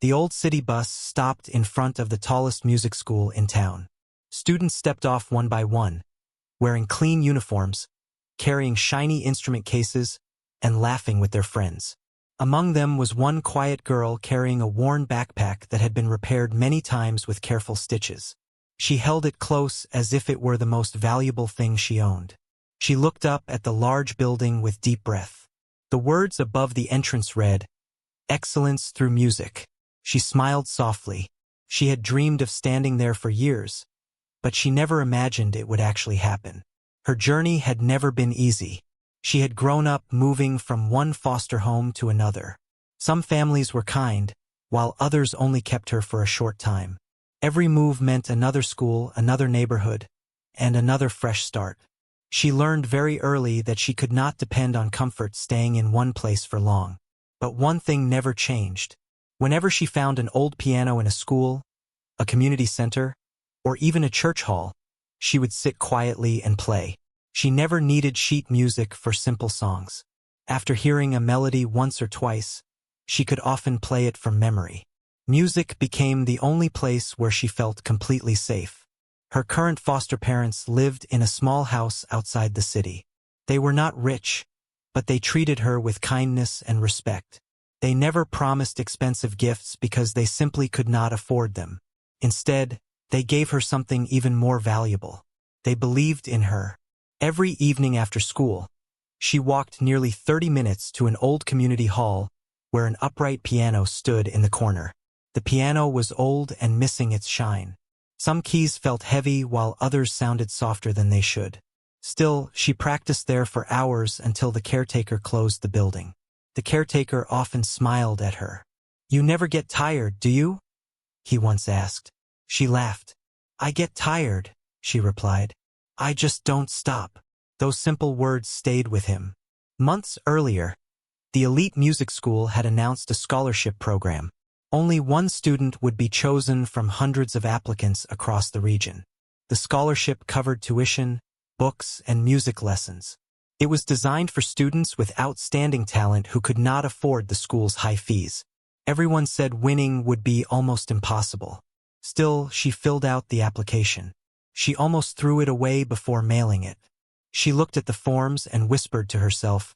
The old city bus stopped in front of the tallest music school in town. Students stepped off one by one, wearing clean uniforms, carrying shiny instrument cases, and laughing with their friends. Among them was one quiet girl carrying a worn backpack that had been repaired many times with careful stitches. She held it close as if it were the most valuable thing she owned. She looked up at the large building with deep breath. The words above the entrance read, "Excellence through music." She smiled softly. She had dreamed of standing there for years, but she never imagined it would actually happen. Her journey had never been easy. She had grown up moving from one foster home to another. Some families were kind, while others only kept her for a short time. Every move meant another school, another neighborhood, and another fresh start. She learned very early that she could not depend on comfort staying in one place for long. But one thing never changed. Whenever she found an old piano in a school, a community center, or even a church hall, she would sit quietly and play. She never needed sheet music for simple songs. After hearing a melody once or twice, she could often play it from memory. Music became the only place where she felt completely safe. Her current foster parents lived in a small house outside the city. They were not rich, but they treated her with kindness and respect. They never promised expensive gifts because they simply could not afford them. Instead, they gave her something even more valuable. They believed in her. Every evening after school, she walked nearly 30 minutes to an old community hall where an upright piano stood in the corner. The piano was old and missing its shine. Some keys felt heavy while others sounded softer than they should. Still, she practiced there for hours until the caretaker closed the building. The caretaker often smiled at her. "You never get tired, do you?" he once asked. She laughed. "I get tired," she replied. "I just don't stop." Those simple words stayed with him. Months earlier, the elite music school had announced a scholarship program. Only one student would be chosen from hundreds of applicants across the region. The scholarship covered tuition, books, and music lessons. It was designed for students with outstanding talent who could not afford the school's high fees. Everyone said winning would be almost impossible. Still, she filled out the application. She almost threw it away before mailing it. She looked at the forms and whispered to herself,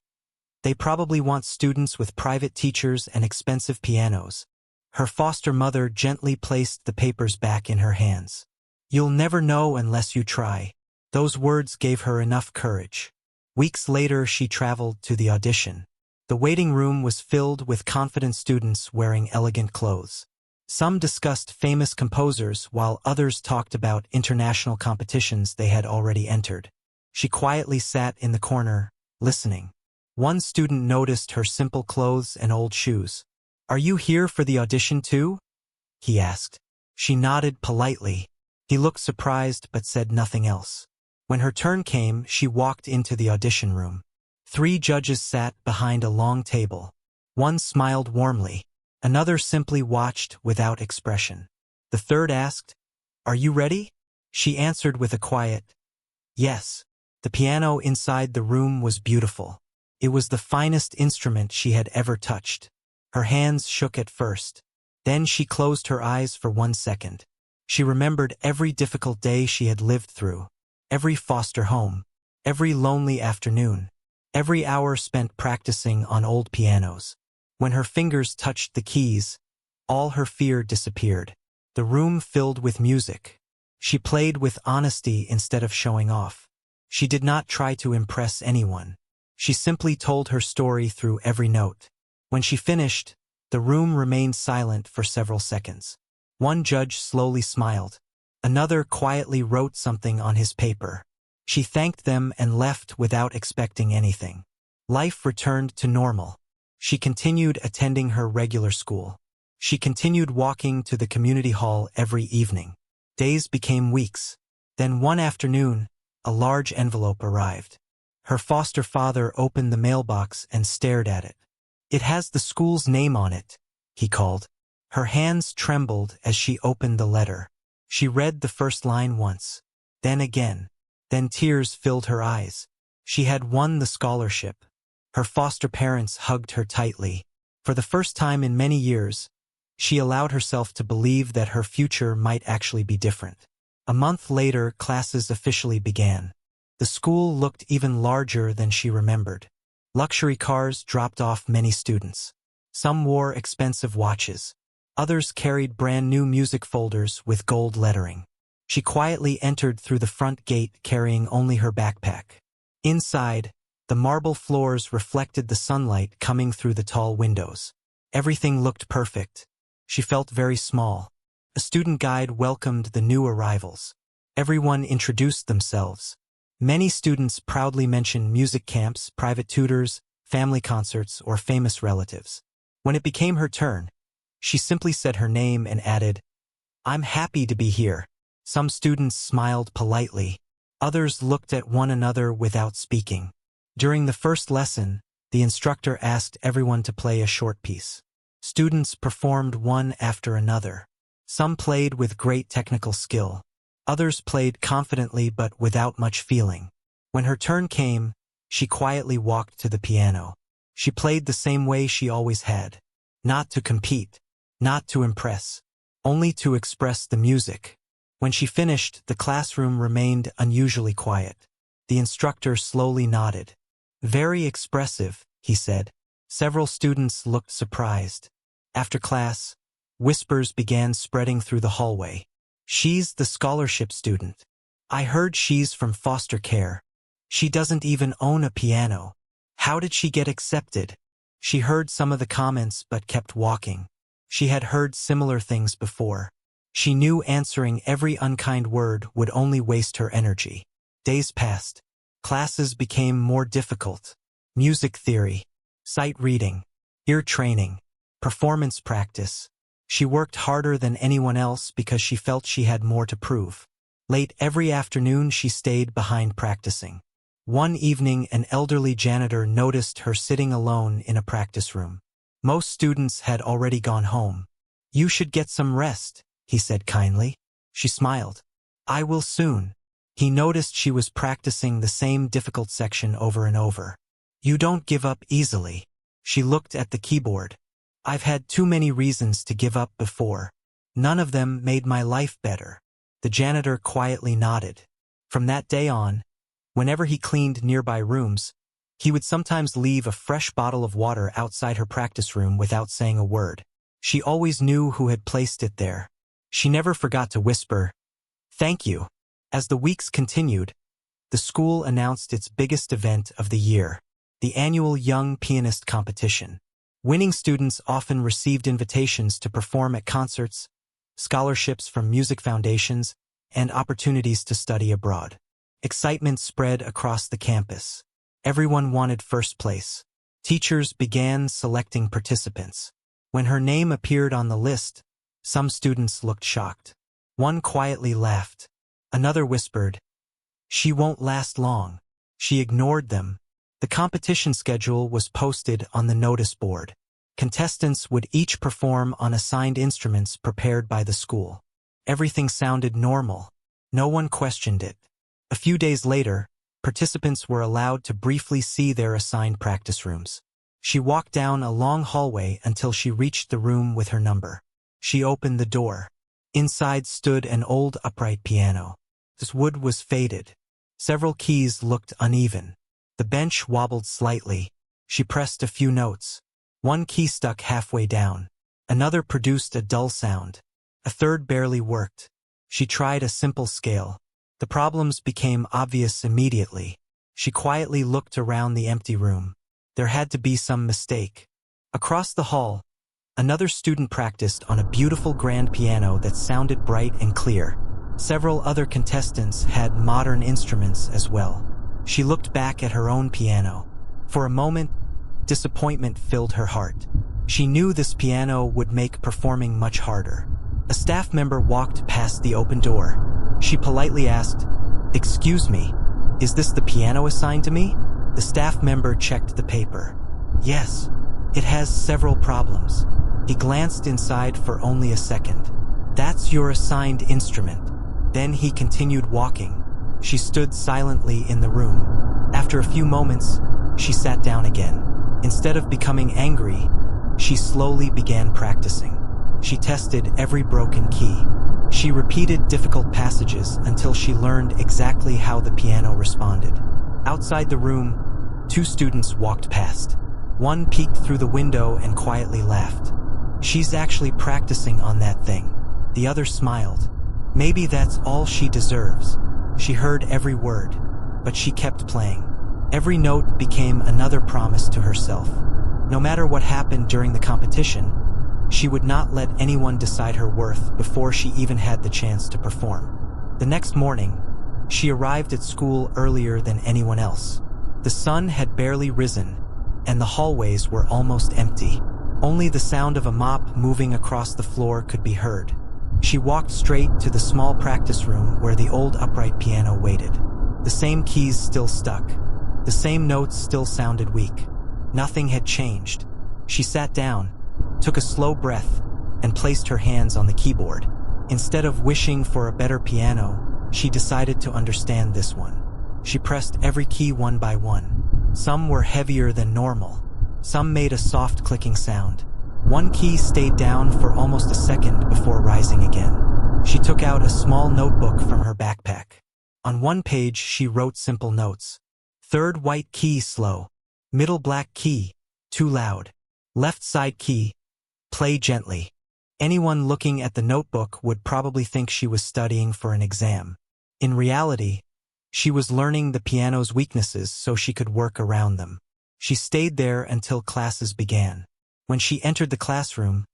"They probably want students with private teachers and expensive pianos." Her foster mother gently placed the papers back in her hands. "You'll never know unless you try." Those words gave her enough courage. Weeks later, she traveled to the audition. The waiting room was filled with confident students wearing elegant clothes. Some discussed famous composers while others talked about international competitions they had already entered. She quietly sat in the corner, listening. One student noticed her simple clothes and old shoes. "Are you here for the audition too?" he asked. She nodded politely. He looked surprised but said nothing else. When her turn came, she walked into the audition room. 3 judges sat behind a long table. One smiled warmly. Another simply watched without expression. The third asked, "Are you ready?" She answered with a quiet, "Yes." The piano inside the room was beautiful. It was the finest instrument she had ever touched. Her hands shook at first. Then she closed her eyes for 1 second. She remembered every difficult day she had lived through, every foster home, every lonely afternoon, every hour spent practicing on old pianos. When her fingers touched the keys, all her fear disappeared. The room filled with music. She played with honesty instead of showing off. She did not try to impress anyone. She simply told her story through every note. When she finished, the room remained silent for several seconds. One judge slowly smiled. Another quietly wrote something on his paper. She thanked them and left without expecting anything. Life returned to normal. She continued attending her regular school. She continued walking to the community hall every evening. Days became weeks. Then one afternoon, a large envelope arrived. Her foster father opened the mailbox and stared at it. "It has the school's name on it," he called. Her hands trembled as she opened the letter. She read the first line once, then again. Then tears filled her eyes. She had won the scholarship. Her foster parents hugged her tightly. For the first time in many years, She allowed herself to believe that her future might actually be different. A month later, classes officially began. The school looked even larger than she remembered. Luxury cars dropped off many students. Some wore expensive watches. Others carried brand-new music folders with gold lettering. She quietly entered through the front gate carrying only her backpack. Inside, the marble floors reflected the sunlight coming through the tall windows. Everything looked perfect. She felt very small. A student guide welcomed the new arrivals. Everyone introduced themselves. Many students proudly mentioned music camps, private tutors, family concerts, or famous relatives. When it became her turn, she simply said her name and added, "I'm happy to be here." Some students smiled politely. Others looked at one another without speaking. During the first lesson, the instructor asked everyone to play a short piece. Students performed one after another. Some played with great technical skill. Others played confidently but without much feeling. When her turn came, she quietly walked to the piano. She played the same way she always had. Not to compete, not to impress, only to express the music. When she finished, the classroom remained unusually quiet. The instructor slowly nodded. "Very expressive," he said. Several students looked surprised. After class, whispers began spreading through the hallway. "She's the scholarship student. I heard she's from foster care. She doesn't even own a piano. How did she get accepted?" She heard some of the comments but kept walking. She had heard similar things before. She knew answering every unkind word would only waste her energy. Days passed. Classes became more difficult. Music theory, sight reading, ear training, performance practice. She worked harder than anyone else because she felt she had more to prove. Late every afternoon she stayed behind practicing. One evening an elderly janitor noticed her sitting alone in a practice room. Most students had already gone home. "You should get some rest," he said kindly. She smiled. "I will soon." He noticed she was practicing the same difficult section over and over. "You don't give up easily." She looked at the keyboard. "I've had too many reasons to give up before. None of them made my life better." The janitor quietly nodded. From that day on, whenever he cleaned nearby rooms, he would sometimes leave a fresh bottle of water outside her practice room without saying a word. She always knew who had placed it there. She never forgot to whisper, "Thank you." As the weeks continued, the school announced its biggest event of the year, the annual Young Pianist Competition. Winning students often received invitations to perform at concerts, scholarships from music foundations, and opportunities to study abroad. Excitement spread across the campus. Everyone wanted first place. Teachers began selecting participants. When her name appeared on the list, some students looked shocked. One quietly laughed. Another whispered, "She won't last long." She ignored them. The competition schedule was posted on the notice board. Contestants would each perform on assigned instruments prepared by the school. Everything sounded normal. No one questioned it. A few days later, participants were allowed to briefly see their assigned practice rooms. She walked down a long hallway until she reached the room with her number. She opened the door. Inside stood an old upright piano. Its wood was faded. Several keys looked uneven. The bench wobbled slightly. She pressed a few notes. One key stuck halfway down. Another produced a dull sound. A third barely worked. She tried a simple scale. The problems became obvious immediately. She quietly looked around the empty room. There had to be some mistake. Across the hall, another student practiced on a beautiful grand piano that sounded bright and clear. Several other contestants had modern instruments as well. She looked back at her own piano. For a moment, disappointment filled her heart. She knew this piano would make performing much harder. A staff member walked past the open door. She politely asked, "Excuse me, is this the piano assigned to me?" The staff member checked the paper. "Yes, it has several problems." He glanced inside for only a second. "That's your assigned instrument." Then he continued walking. She stood silently in the room. After a few moments, she sat down again. Instead of becoming angry, she slowly began practicing. She tested every broken key. She repeated difficult passages until she learned exactly how the piano responded. Outside the room, 2 students walked past. One peeked through the window and quietly laughed. "She's actually practicing on that thing." The other smiled. "Maybe that's all she deserves." She heard every word, but she kept playing. Every note became another promise to herself. No matter what happened during the competition, she would not let anyone decide her worth before she even had the chance to perform. The next morning, she arrived at school earlier than anyone else. The sun had barely risen, and the hallways were almost empty. Only the sound of a mop moving across the floor could be heard. She walked straight to the small practice room where the old upright piano waited. The same keys still stuck. The same notes still sounded weak. Nothing had changed. She sat down, took a slow breath, and placed her hands on the keyboard. Instead of wishing for a better piano, she decided to understand this one. She pressed every key one by one. Some were heavier than normal. Some made a soft clicking sound. One key stayed down for almost a second before rising again. She took out a small notebook from her backpack. On one page, she wrote simple notes. Third white key slow. Middle black key, too loud. Left side key, play gently. Anyone looking at the notebook would probably think she was studying for an exam. In reality, she was learning the piano's weaknesses so she could work around them. She stayed there until classes began. When she entered the classroom,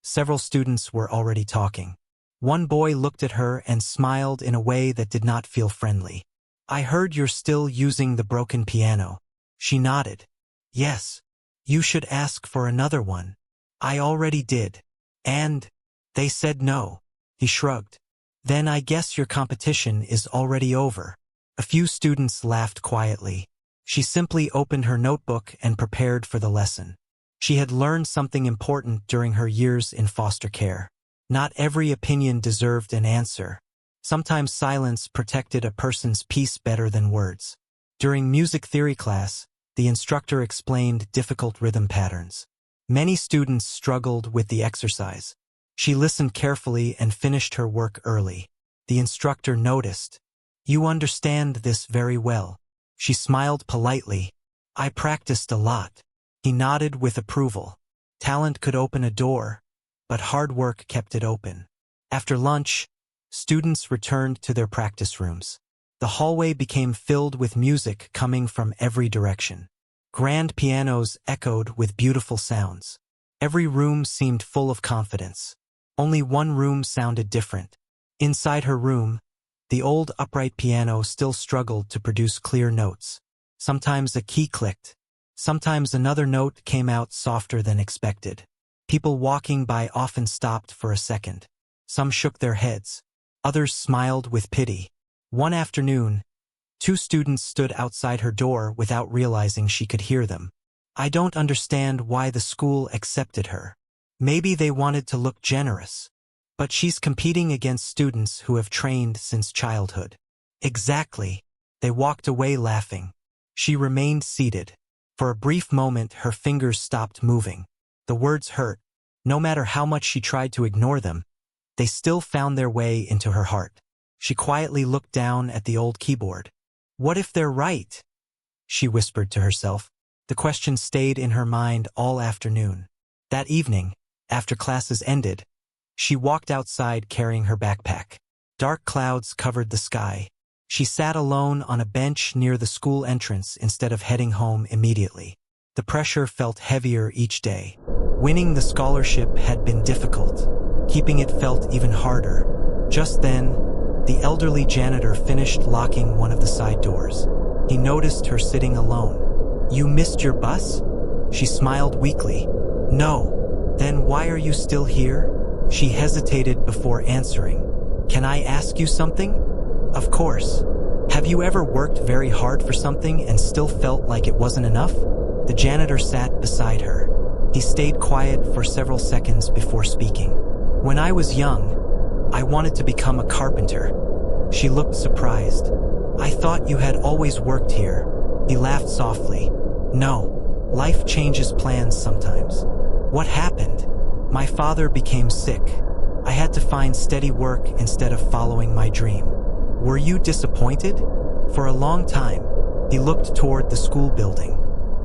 several students were already talking. One boy looked at her and smiled in a way that did not feel friendly. "I heard you're still using the broken piano." She nodded. "Yes. You should ask for another one." "I already did. And they said no." He shrugged. "Then I guess your competition is already over." A few students laughed quietly. She simply opened her notebook and prepared for the lesson. She had learned something important during her years in foster care. Not every opinion deserved an answer. Sometimes silence protected a person's peace better than words. During music theory class, the instructor explained difficult rhythm patterns. Many students struggled with the exercise. She listened carefully and finished her work early. The instructor noticed. "You understand this very well." She smiled politely. "I practiced a lot." He nodded with approval. Talent could open a door, but hard work kept it open. After lunch, students returned to their practice rooms. The hallway became filled with music coming from every direction. Grand pianos echoed with beautiful sounds. Every room seemed full of confidence. Only one room sounded different. Inside her room, the old upright piano still struggled to produce clear notes. Sometimes a key clicked. Sometimes another note came out softer than expected. People walking by often stopped for a second. Some shook their heads. Others smiled with pity. One afternoon, 2 students stood outside her door without realizing she could hear them. "I don't understand why the school accepted her. Maybe they wanted to look generous. But she's competing against students who have trained since childhood." "Exactly." They walked away laughing. She remained seated. For a brief moment, her fingers stopped moving. The words hurt. No matter how much she tried to ignore them, they still found their way into her heart. She quietly looked down at the old keyboard. "What if they're right?" she whispered to herself. The question stayed in her mind all afternoon. That evening, after classes ended, she walked outside carrying her backpack. Dark clouds covered the sky. She sat alone on a bench near the school entrance instead of heading home immediately. The pressure felt heavier each day. Winning the scholarship had been difficult. Keeping it felt even harder. Just then, the elderly janitor finished locking one of the side doors. He noticed her sitting alone. "You missed your bus?" She smiled weakly. "No." "Then why are you still here?" She hesitated before answering. "Can I ask you something?" "Of course." "Have you ever worked very hard for something and still felt like it wasn't enough?" The janitor sat beside her. He stayed quiet for several seconds before speaking. "When I was young, I wanted to become a carpenter." She looked surprised. "I thought you had always worked here." He laughed softly. "No. Life changes plans sometimes." "What happened?" My father became sick. I had to find steady work instead of following my dream. Were you disappointed? For a long time, he looked toward the school building.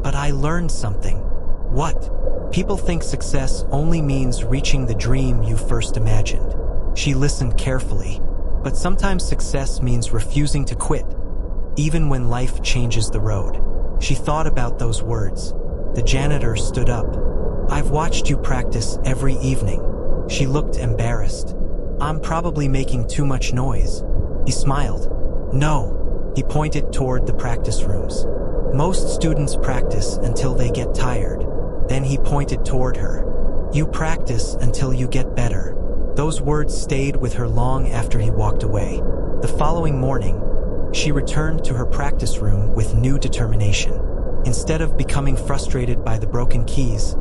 But I learned something. What? People think success only means reaching the dream you first imagined. She listened carefully. But sometimes success means refusing to quit, even when life changes the road. She thought about those words. The janitor stood up. I've watched you practice every evening. She looked embarrassed. I'm probably making too much noise. He smiled. No. He pointed toward the practice rooms. Most students practice until they get tired. Then he pointed toward her. You practice until you get better. Those words stayed with her long after he walked away. The following morning, she returned to her practice room with new determination. Instead of becoming frustrated by the broken keys,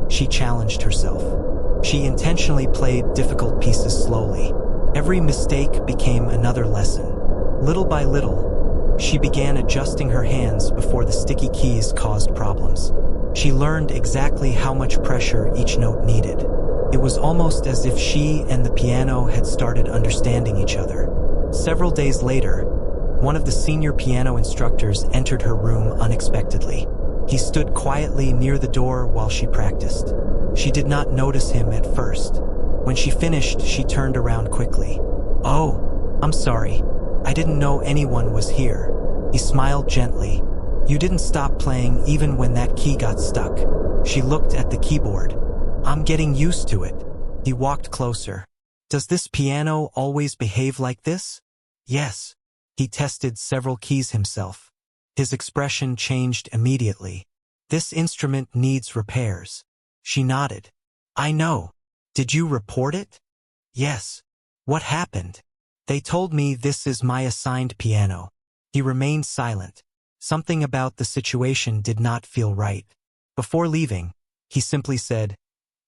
she challenged herself. She intentionally played difficult pieces slowly. Every mistake became another lesson. Little by little, she began adjusting her hands before the sticky keys caused problems. She learned exactly how much pressure each note needed. It was almost as if she and the piano had started understanding each other. Several days later, one of the senior piano instructors entered her room unexpectedly. He stood quietly near the door while she practiced. She did not notice him at first. When she finished, she turned around quickly. Oh, I'm sorry. I didn't know anyone was here. He smiled gently. You didn't stop playing even when that key got stuck. She looked at the keyboard. I'm getting used to it. He walked closer. Does this piano always behave like this? Yes. He tested several keys himself. His expression changed immediately. This instrument needs repairs. She nodded. I know. Did you report it? Yes. What happened? They told me this is my assigned piano. He remained silent. Something about the situation did not feel right. Before leaving, he simply said,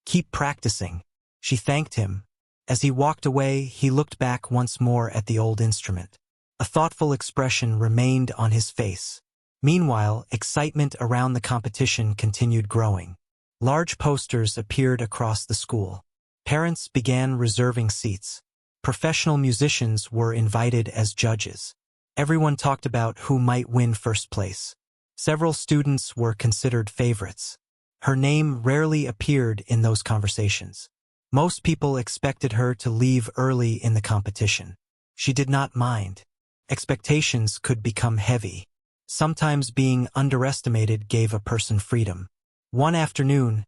keep practicing. She thanked him. As he walked away, he looked back once more at the old instrument. A thoughtful expression remained on his face. Meanwhile, excitement around the competition continued growing. Large posters appeared across the school. Parents began reserving seats. Professional musicians were invited as judges. Everyone talked about who might win first place. Several students were considered favorites. Her name rarely appeared in those conversations. Most people expected her to leave early in the competition. She did not mind. Expectations could become heavy. Sometimes being underestimated gave a person freedom. One afternoon,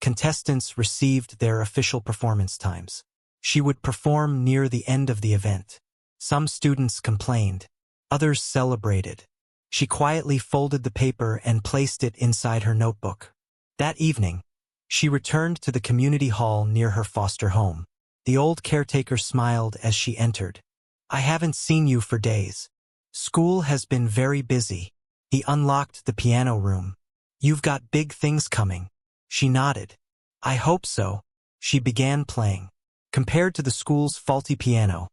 contestants received their official performance times. She would perform near the end of the event. Some students complained. Others celebrated. She quietly folded the paper and placed it inside her notebook. That evening, she returned to the community hall near her foster home. The old caretaker smiled as she entered. I haven't seen you for days. School has been very busy. He unlocked the piano room. You've got big things coming. She nodded. I hope so. She began playing. Compared to the school's faulty piano,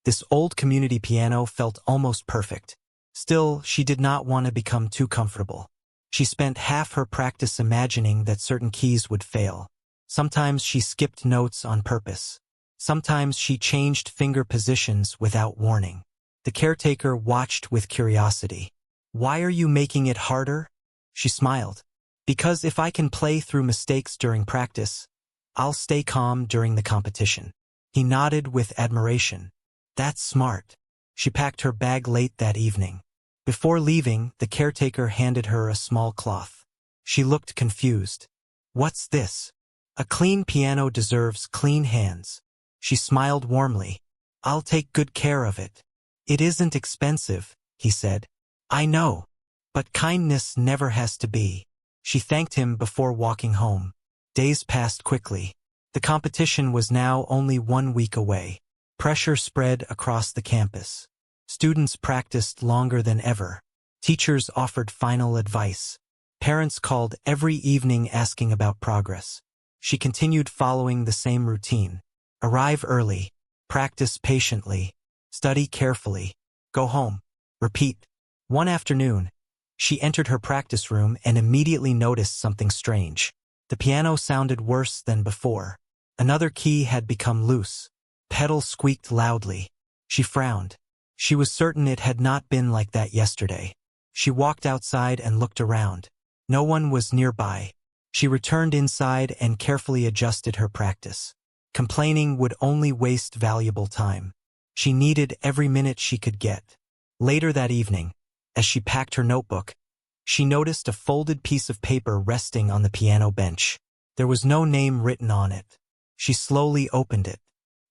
this old community piano felt almost perfect. Still, she did not want to become too comfortable. She spent half her practice imagining that certain keys would fail. Sometimes she skipped notes on purpose. Sometimes she changed finger positions without warning. The caretaker watched with curiosity. Why are you making it harder? She smiled. Because if I can play through mistakes during practice, I'll stay calm during the competition. He nodded with admiration. That's smart. She packed her bag late that evening. Before leaving, the caretaker handed her a small cloth. She looked confused. What's this? A clean piano deserves clean hands. She smiled warmly. I'll take good care of it. It isn't expensive, he said. I know. But kindness never has to be. She thanked him before walking home. Days passed quickly. The competition was now only 1 week away. Pressure spread across the campus. Students practiced longer than ever. Teachers offered final advice. Parents called every evening asking about progress. She continued following the same routine. Arrive early. Practice patiently. Study carefully. Go home. Repeat. One afternoon, she entered her practice room and immediately noticed something strange. The piano sounded worse than before. Another key had become loose. Pedals squeaked loudly. She frowned. She was certain it had not been like that yesterday. She walked outside and looked around. No one was nearby. She returned inside and carefully adjusted her practice. Complaining would only waste valuable time. She needed every minute she could get. Later that evening, as she packed her notebook, she noticed a folded piece of paper resting on the piano bench. There was no name written on it. She slowly opened it.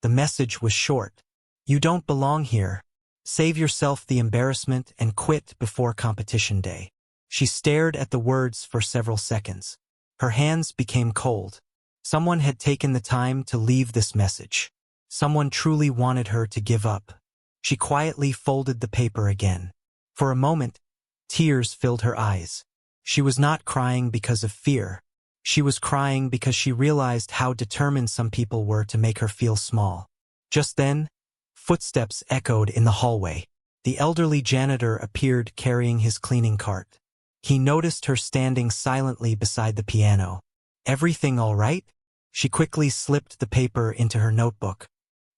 The message was short. "You don't belong here. Save yourself the embarrassment and quit before competition day." She stared at the words for several seconds. Her hands became cold. Someone had taken the time to leave this message. Someone truly wanted her to give up. She quietly folded the paper again. For a moment, tears filled her eyes. She was not crying because of fear. She was crying because she realized how determined some people were to make her feel small. Just then, footsteps echoed in the hallway. The elderly janitor appeared carrying his cleaning cart. He noticed her standing silently beside the piano. "Everything all right?" She quickly slipped the paper into her notebook.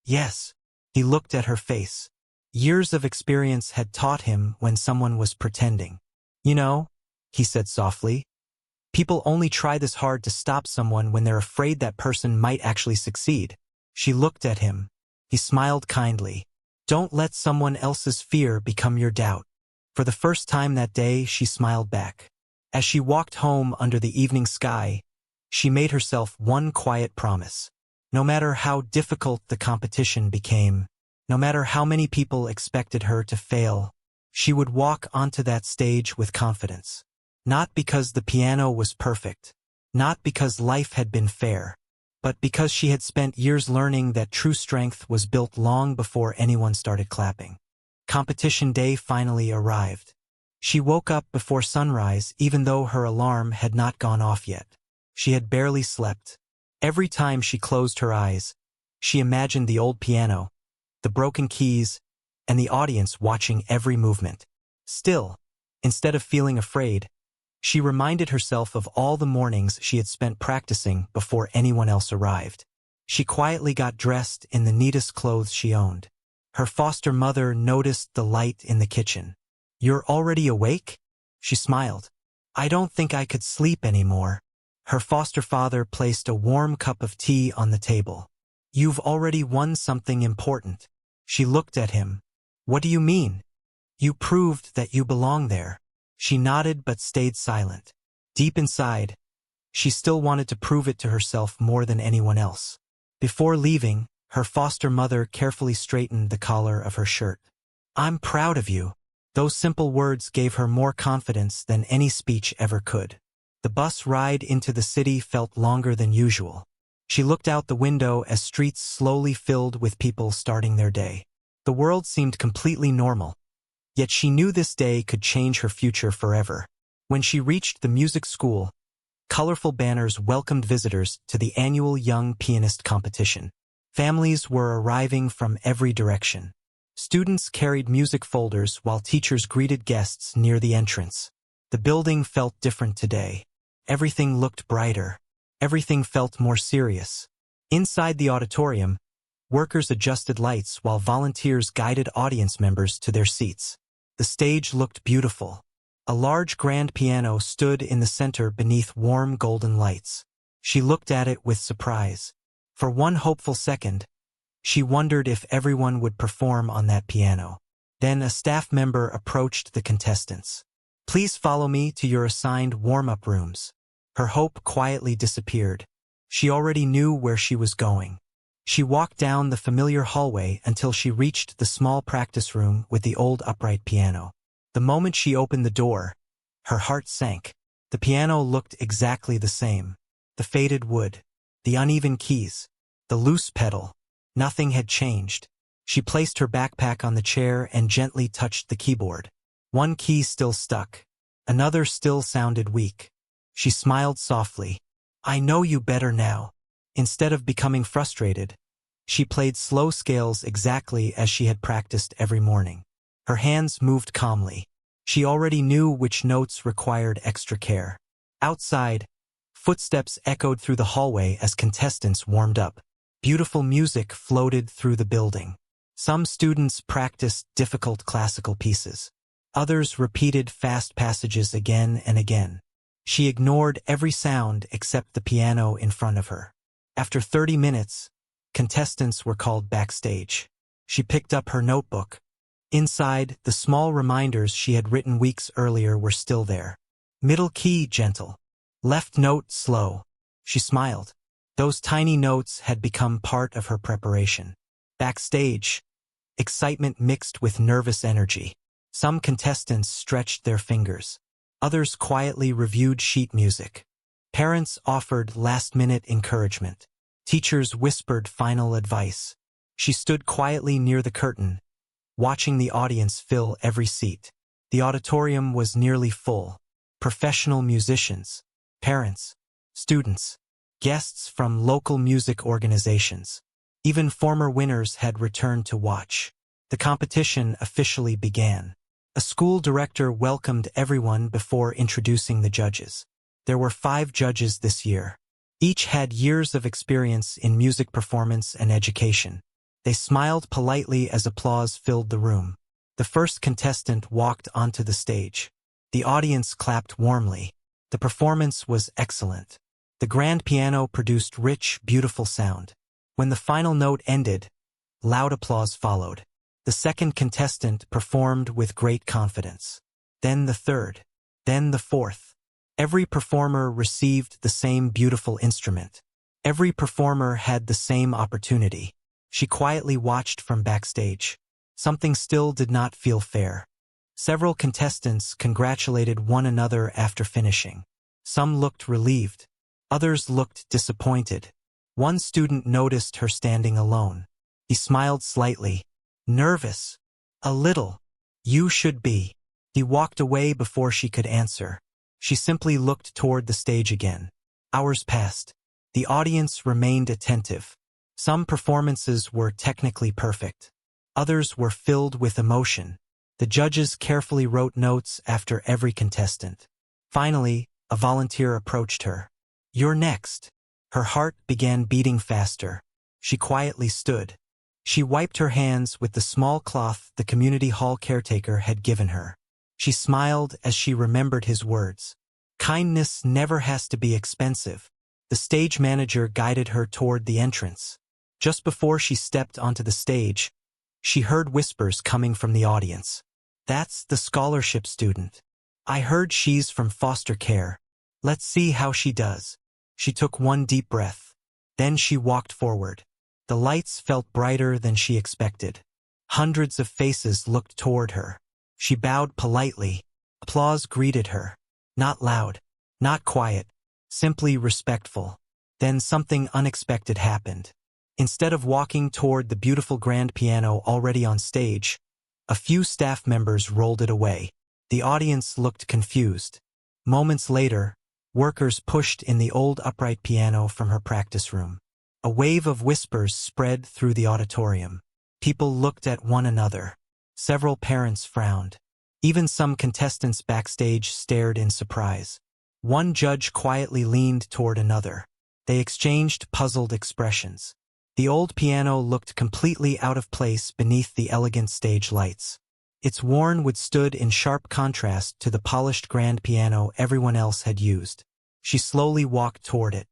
"Yes." He looked at her face. Years of experience had taught him when someone was pretending. "You know," he said softly, "people only try this hard to stop someone when they're afraid that person might actually succeed." She looked at him. He smiled kindly. "Don't let someone else's fear become your doubt." For the first time that day, she smiled back. As she walked home under the evening sky, she made herself one quiet promise. No matter how difficult the competition became, no matter how many people expected her to fail, she would walk onto that stage with confidence. Not because the piano was perfect, not because life had been fair, but because she had spent years learning that true strength was built long before anyone started clapping. Competition day finally arrived. She woke up before sunrise even though her alarm had not gone off yet. She had barely slept. Every time she closed her eyes, she imagined the old piano, the broken keys, and the audience watching every movement. Still, instead of feeling afraid, she reminded herself of all the mornings she had spent practicing before anyone else arrived. She quietly got dressed in the neatest clothes she owned. Her foster mother noticed the light in the kitchen. "You're already awake?" She smiled. "I don't think I could sleep anymore." Her foster father placed a warm cup of tea on the table. "You've already won something important." She looked at him. "What do you mean?" "You proved that you belong there." She nodded but stayed silent. Deep inside, she still wanted to prove it to herself more than anyone else. Before leaving, her foster mother carefully straightened the collar of her shirt. "I'm proud of you." Those simple words gave her more confidence than any speech ever could. The bus ride into the city felt longer than usual. She looked out the window as streets slowly filled with people starting their day. The world seemed completely normal, yet she knew this day could change her future forever. When she reached the music school, colorful banners welcomed visitors to the annual Young Pianist competition. Families were arriving from every direction. Students carried music folders while teachers greeted guests near the entrance. The building felt different today. Everything looked brighter. Everything felt more serious. Inside the auditorium, workers adjusted lights while volunteers guided audience members to their seats. The stage looked beautiful. A large grand piano stood in the center beneath warm golden lights. She looked at it with surprise. For one hopeful second, she wondered if everyone would perform on that piano. Then a staff member approached the contestants. "Please follow me to your assigned warm-up rooms." Her hope quietly disappeared. She already knew where she was going. She walked down the familiar hallway until she reached the small practice room with the old upright piano. The moment she opened the door, her heart sank. The piano looked exactly the same. The faded wood, the uneven keys, the loose pedal. Nothing had changed. She placed her backpack on the chair and gently touched the keyboard. One key still stuck. Another still sounded weak. She smiled softly. "I know you better now." Instead of becoming frustrated, she played slow scales exactly as she had practiced every morning. Her hands moved calmly. She already knew which notes required extra care. Outside, Footsteps echoed through the hallway as contestants warmed up. Beautiful music floated through the building. Some students practiced difficult classical pieces. Others repeated fast passages again and again. She ignored every sound except the piano in front of her. After 30 minutes, contestants were called backstage. She picked up her notebook. Inside, the small reminders she had written weeks earlier were still there. Middle key, gentle. Left note, slow. She smiled. Those tiny notes had become part of her preparation. Backstage, excitement mixed with nervous energy. Some contestants stretched their fingers. Others quietly reviewed sheet music. Parents offered last-minute encouragement. Teachers whispered final advice. She stood quietly near the curtain, watching the audience fill every seat. The auditorium was nearly full. Professional musicians, parents, students, guests from local music organizations. Even former winners had returned to watch. The competition officially began. A school director welcomed everyone before introducing the judges. There were 5 judges this year. Each had years of experience in music performance and education. They smiled politely as applause filled the room. The first contestant walked onto the stage. The audience clapped warmly. The performance was excellent. The grand piano produced rich, beautiful sound. When the final note ended, loud applause followed. The second contestant performed with great confidence. Then the third. Then the fourth. Every performer received the same beautiful instrument. Every performer had the same opportunity. She quietly watched from backstage. Something still did not feel fair. Several contestants congratulated one another after finishing. Some looked relieved. Others looked disappointed. One student noticed her standing alone. He smiled slightly. Nervous. A little. You should be. He walked away before she could answer. She simply looked toward the stage again. Hours passed. The audience remained attentive. Some performances were technically perfect. Others were filled with emotion. The judges carefully wrote notes after every contestant. Finally, a volunteer approached her. "You're next." Her heart began beating faster. She quietly stood. She wiped her hands with the small cloth the community hall caretaker had given her. She smiled as she remembered his words. Kindness never has to be expensive. The stage manager guided her toward the entrance. Just before she stepped onto the stage, she heard whispers coming from the audience. "That's the scholarship student. I heard she's from foster care. Let's see how she does." She took one deep breath. Then she walked forward. The lights felt brighter than she expected. Hundreds of faces looked toward her. She bowed politely. Applause greeted her. Not loud, not quiet, simply respectful. Then something unexpected happened. Instead of walking toward the beautiful grand piano already on stage, a few staff members rolled it away. The audience looked confused. Moments later, workers pushed in the old upright piano from her practice room. A wave of whispers spread through the auditorium. People looked at one another. Several parents frowned. Even some contestants backstage stared in surprise. One judge quietly leaned toward another. They exchanged puzzled expressions. The old piano looked completely out of place beneath the elegant stage lights. Its worn wood stood in sharp contrast to the polished grand piano everyone else had used. She slowly walked toward it.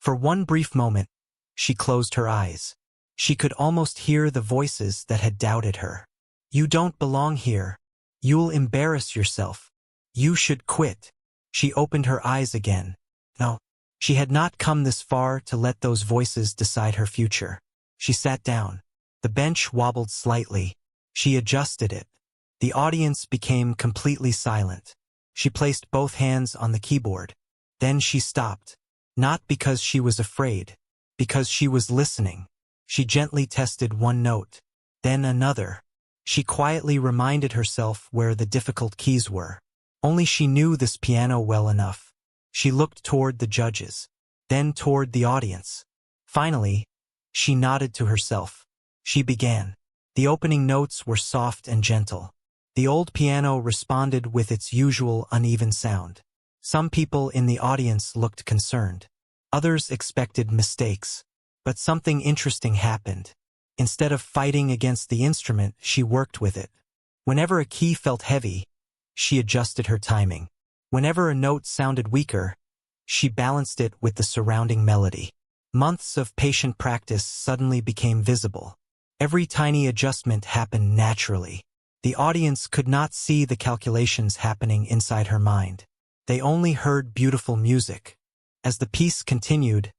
For one brief moment, she closed her eyes. She could almost hear the voices that had doubted her. "You don't belong here. You'll embarrass yourself. You should quit." She opened her eyes again. No, she had not come this far to let those voices decide her future. She sat down. The bench wobbled slightly. She adjusted it. The audience became completely silent. She placed both hands on the keyboard. Then she stopped. Not because she was afraid, because she was listening. She gently tested one note, then another. She quietly reminded herself where the difficult keys were. Only she knew this piano well enough. She looked toward the judges, then toward the audience. Finally, she nodded to herself. She began. The opening notes were soft and gentle. The old piano responded with its usual uneven sound. Some people in the audience looked concerned. Others expected mistakes. But something interesting happened. Instead of fighting against the instrument, she worked with it. Whenever a key felt heavy, she adjusted her timing. Whenever a note sounded weaker, she balanced it with the surrounding melody. Months of patient practice suddenly became visible. Every tiny adjustment happened naturally. The audience could not see the calculations happening inside her mind. They only heard beautiful music. As the piece continued,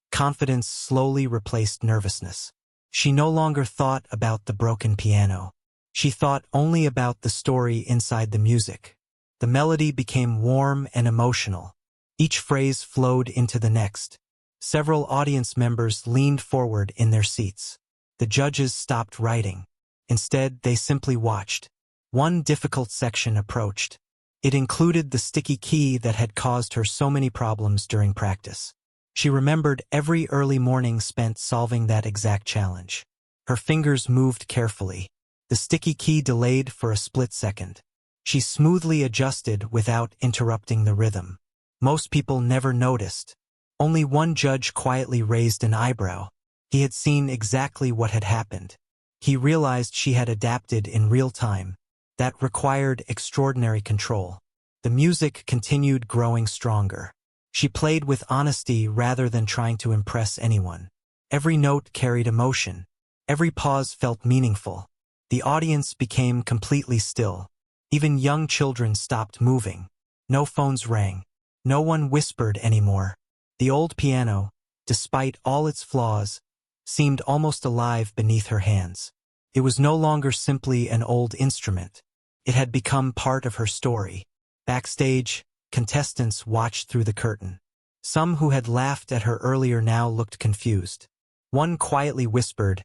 confidence slowly replaced nervousness. She no longer thought about the broken piano. She thought only about the story inside the music. The melody became warm and emotional. Each phrase flowed into the next. Several audience members leaned forward in their seats. The judges stopped writing. Instead, they simply watched. One difficult section approached. It included the sticky key that had caused her so many problems during practice. She remembered every early morning spent solving that exact challenge. Her fingers moved carefully. The sticky key delayed for a split second. She smoothly adjusted without interrupting the rhythm. Most people never noticed. Only one judge quietly raised an eyebrow. He had seen exactly what had happened. He realized she had adapted in real time. That required extraordinary control. The music continued growing stronger. She played with honesty rather than trying to impress anyone. Every note carried emotion. Every pause felt meaningful. The audience became completely still. Even young children stopped moving. No phones rang. No one whispered anymore. The old piano, despite all its flaws, seemed almost alive beneath her hands. It was no longer simply an old instrument. It had become part of her story. Backstage, contestants watched through the curtain. Some who had laughed at her earlier now looked confused. One quietly whispered,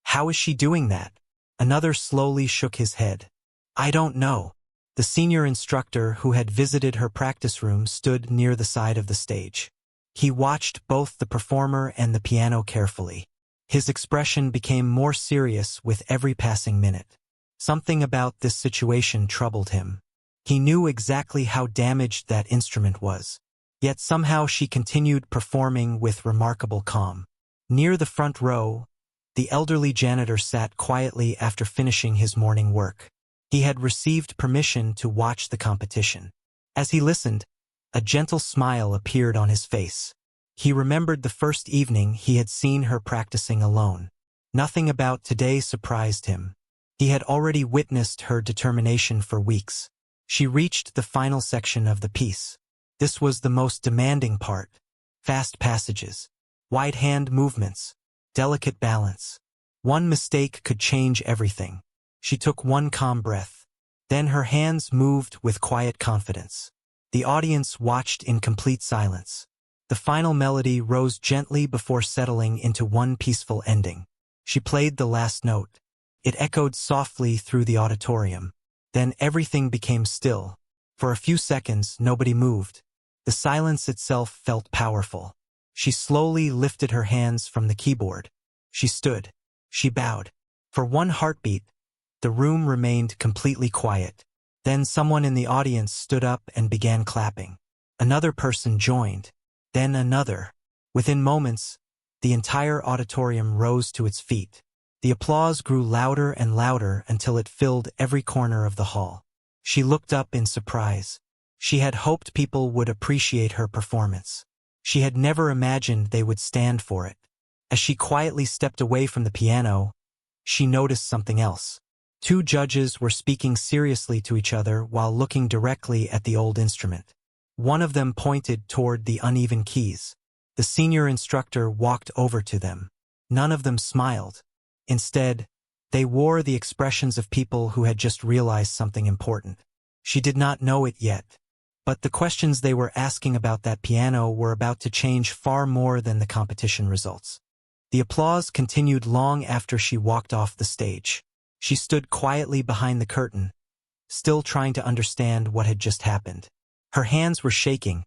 "How is she doing that?" Another slowly shook his head. "I don't know." The senior instructor who had visited her practice room stood near the side of the stage. He watched both the performer and the piano carefully. His expression became more serious with every passing minute. Something about this situation troubled him. He knew exactly how damaged that instrument was. Yet somehow she continued performing with remarkable calm. Near the front row, the elderly janitor sat quietly after finishing his morning work. He had received permission to watch the competition. As he listened, a gentle smile appeared on his face. He remembered the first evening he had seen her practicing alone. Nothing about today surprised him. He had already witnessed her determination for weeks. She reached the final section of the piece. This was the most demanding part. Fast passages, wide hand movements, delicate balance. One mistake could change everything. She took one calm breath. Then her hands moved with quiet confidence. The audience watched in complete silence. The final melody rose gently before settling into one peaceful ending. She played the last note. It echoed softly through the auditorium. Then everything became still. For a few seconds, nobody moved. The silence itself felt powerful. She slowly lifted her hands from the keyboard. She stood. She bowed. For one heartbeat, the room remained completely quiet. Then someone in the audience stood up and began clapping. Another person joined. Then another. Within moments, the entire auditorium rose to its feet. The applause grew louder and louder until it filled every corner of the hall. She looked up in surprise. She had hoped people would appreciate her performance. She had never imagined they would stand for it. As she quietly stepped away from the piano, she noticed something else. Two judges were speaking seriously to each other while looking directly at the old instrument. One of them pointed toward the uneven keys. The senior instructor walked over to them. None of them smiled. Instead, they wore the expressions of people who had just realized something important. She did not know it yet, but the questions they were asking about that piano were about to change far more than the competition results. The applause continued long after she walked off the stage. She stood quietly behind the curtain, still trying to understand what had just happened. Her hands were shaking,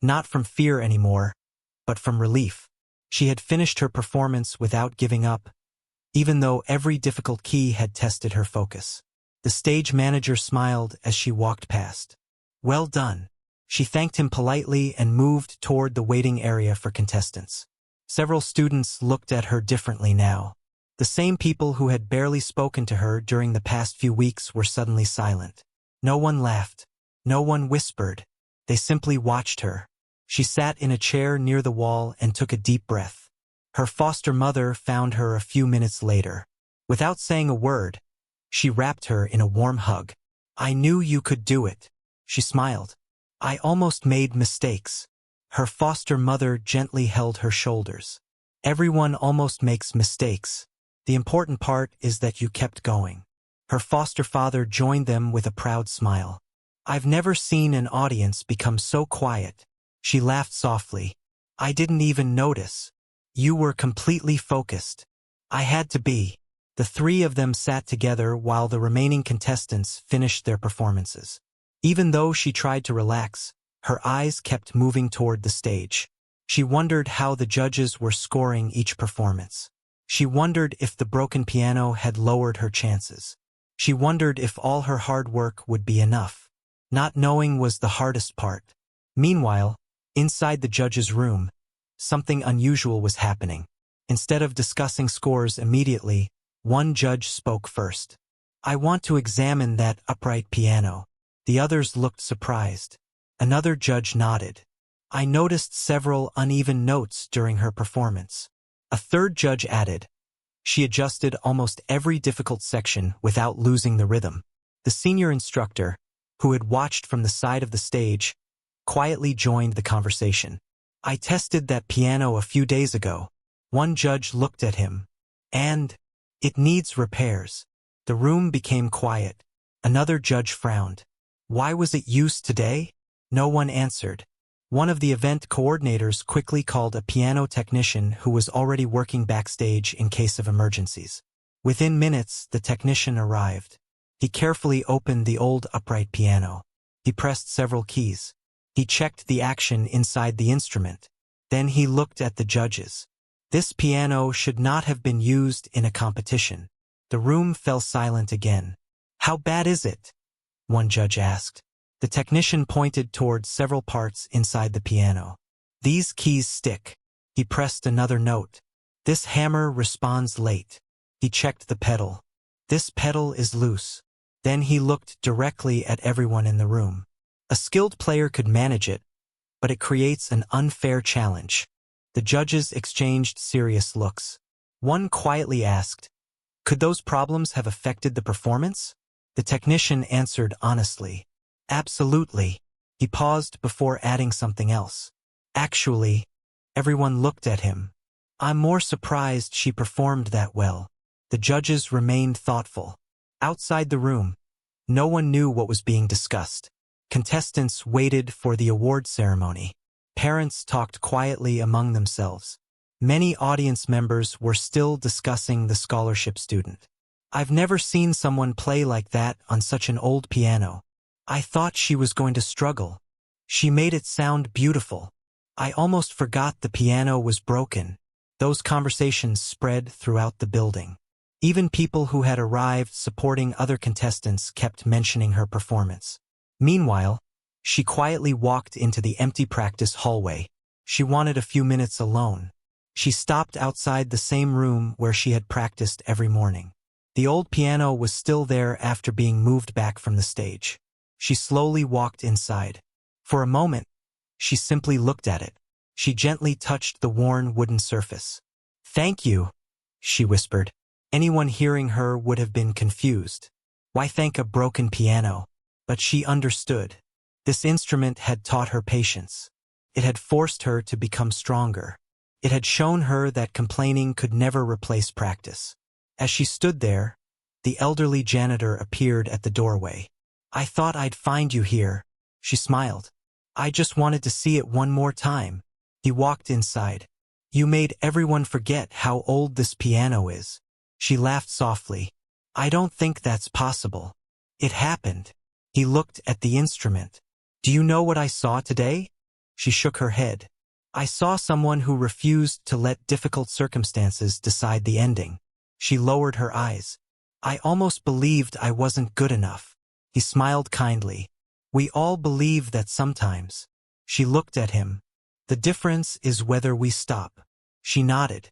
not from fear anymore, but from relief. She had finished her performance without giving up, even though every difficult key had tested her focus. The stage manager smiled as she walked past. "Well done," She thanked him politely and moved toward the waiting area for contestants. Several students looked at her differently now. The same people who had barely spoken to her during the past few weeks were suddenly silent. No one laughed. No one whispered. They simply watched her. She sat in a chair near the wall and took a deep breath. Her foster mother found her a few minutes later. Without saying a word, she wrapped her in a warm hug. "I knew you could do it," she smiled. "I almost made mistakes." Her foster mother gently held her shoulders. "Everyone almost makes mistakes. The important part is that you kept going." Her foster father joined them with a proud smile. "I've never seen an audience become so quiet." She laughed softly. "I didn't even notice. You were completely focused." "I had to be." The three of them sat together while the remaining contestants finished their performances. Even though she tried to relax, her eyes kept moving toward the stage. She wondered how the judges were scoring each performance. She wondered if the broken piano had lowered her chances. She wondered if all her hard work would be enough. Not knowing was the hardest part. Meanwhile, inside the judges' room, something unusual was happening. Instead of discussing scores immediately, one judge spoke first. "I want to examine that upright piano." The others looked surprised. Another judge nodded. "I noticed several uneven notes during her performance." A third judge added, "She adjusted almost every difficult section without losing the rhythm." The senior instructor, who had watched from the side of the stage, quietly joined the conversation. "I tested that piano a few days ago." One judge looked at him. "And it needs repairs." The room became quiet. Another judge frowned. "Why was it used today?" No one answered. One of the event coordinators quickly called a piano technician who was already working backstage in case of emergencies. Within minutes, the technician arrived. He carefully opened the old upright piano. He pressed several keys. He checked the action inside the instrument. Then he looked at the judges. This piano should not have been used in a competition. The room fell silent again. "How bad is it?" one judge asked. The technician pointed toward several parts inside the piano. "These keys stick." He pressed another note. "This hammer responds late." He checked the pedal. "This pedal is loose." Then he looked directly at everyone in the room. A skilled player could manage it, but it creates an unfair challenge. The judges exchanged serious looks. One quietly asked, "Could those problems have affected the performance?" The technician answered honestly, "Absolutely." He paused before adding something else. "Actually." Everyone looked at him. "I'm more surprised she performed that well." The judges remained thoughtful. Outside the room, no one knew what was being discussed. Contestants waited for the award ceremony. Parents talked quietly among themselves. Many audience members were still discussing the scholarship student. "I've never seen someone play like that on such an old piano. I thought she was going to struggle. She made it sound beautiful. I almost forgot the piano was broken." Those conversations spread throughout the building. Even people who had arrived supporting other contestants kept mentioning her performance. Meanwhile, she quietly walked into the empty practice hallway. She wanted a few minutes alone. She stopped outside the same room where she had practiced every morning. The old piano was still there after being moved back from the stage. She slowly walked inside. For a moment, she simply looked at it. She gently touched the worn wooden surface. "Thank you," she whispered. Anyone hearing her would have been confused. Why thank a broken piano? But she understood. This instrument had taught her patience. It had forced her to become stronger. It had shown her that complaining could never replace practice. As she stood there, the elderly janitor appeared at the doorway. "I thought I'd find you here." She smiled. "I just wanted to see it one more time." He walked inside. "You made everyone forget how old this piano is." She laughed softly. "I don't think that's possible." "It happened." He looked at the instrument. "Do you know what I saw today?" She shook her head. "I saw someone who refused to let difficult circumstances decide the ending." She lowered her eyes. "I almost believed I wasn't good enough." He smiled kindly. We all believe that sometimes. She looked at him. The difference is whether we stop. She nodded.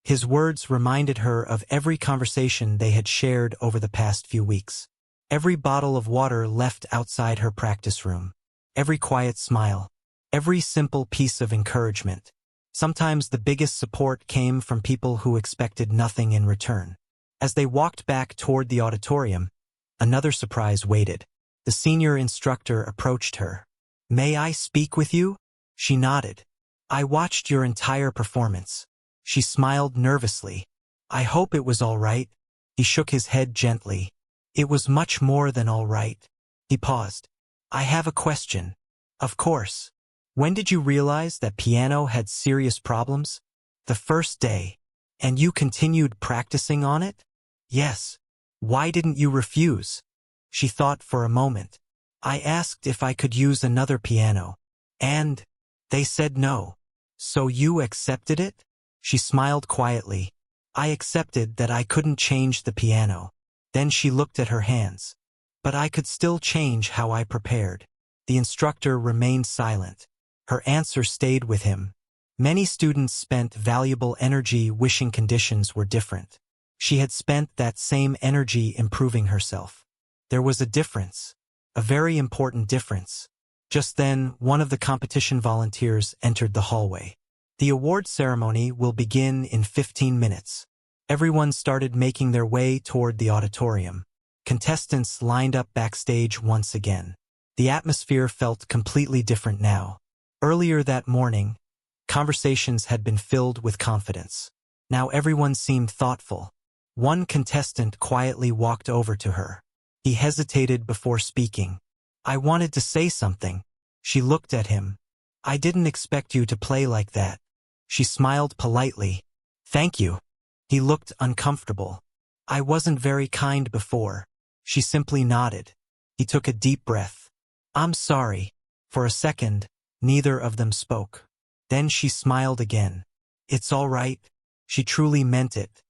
His words reminded her of every conversation they had shared over the past few weeks. Every bottle of water left outside her practice room. Every quiet smile. Every simple piece of encouragement. Sometimes the biggest support came from people who expected nothing in return. As they walked back toward the auditorium, another surprise waited. The senior instructor approached her. "May I speak with you?" She nodded. "I watched your entire performance." She smiled nervously. "I hope it was all right." He shook his head gently. "It was much more than all right." He paused. "I have a question." "Of course." "When did you realize that piano had serious problems?" "The first day." "And you continued practicing on it?" "Yes." "Why didn't you refuse?" She thought for a moment. "I asked if I could use another piano. And they said no." "So you accepted it?" She smiled quietly. "I accepted that I couldn't change the piano." Then she looked at her hands. "But I could still change how I prepared." The instructor remained silent. Her answer stayed with him. Many students spent valuable energy wishing conditions were different. She had spent that same energy improving herself. There was a difference. A very important difference. Just then, one of the competition volunteers entered the hallway. "The award ceremony will begin in 15 minutes. Everyone started making their way toward the auditorium. Contestants lined up backstage once again. The atmosphere felt completely different now. Earlier that morning, conversations had been filled with confidence. Now everyone seemed thoughtful. One contestant quietly walked over to her. He hesitated before speaking. "I wanted to say something." She looked at him. "I didn't expect you to play like that." She smiled politely. "Thank you." He looked uncomfortable. "I wasn't very kind before." She simply nodded. He took a deep breath. "I'm sorry." For a second, neither of them spoke. Then she smiled again. "It's all right." She truly meant it.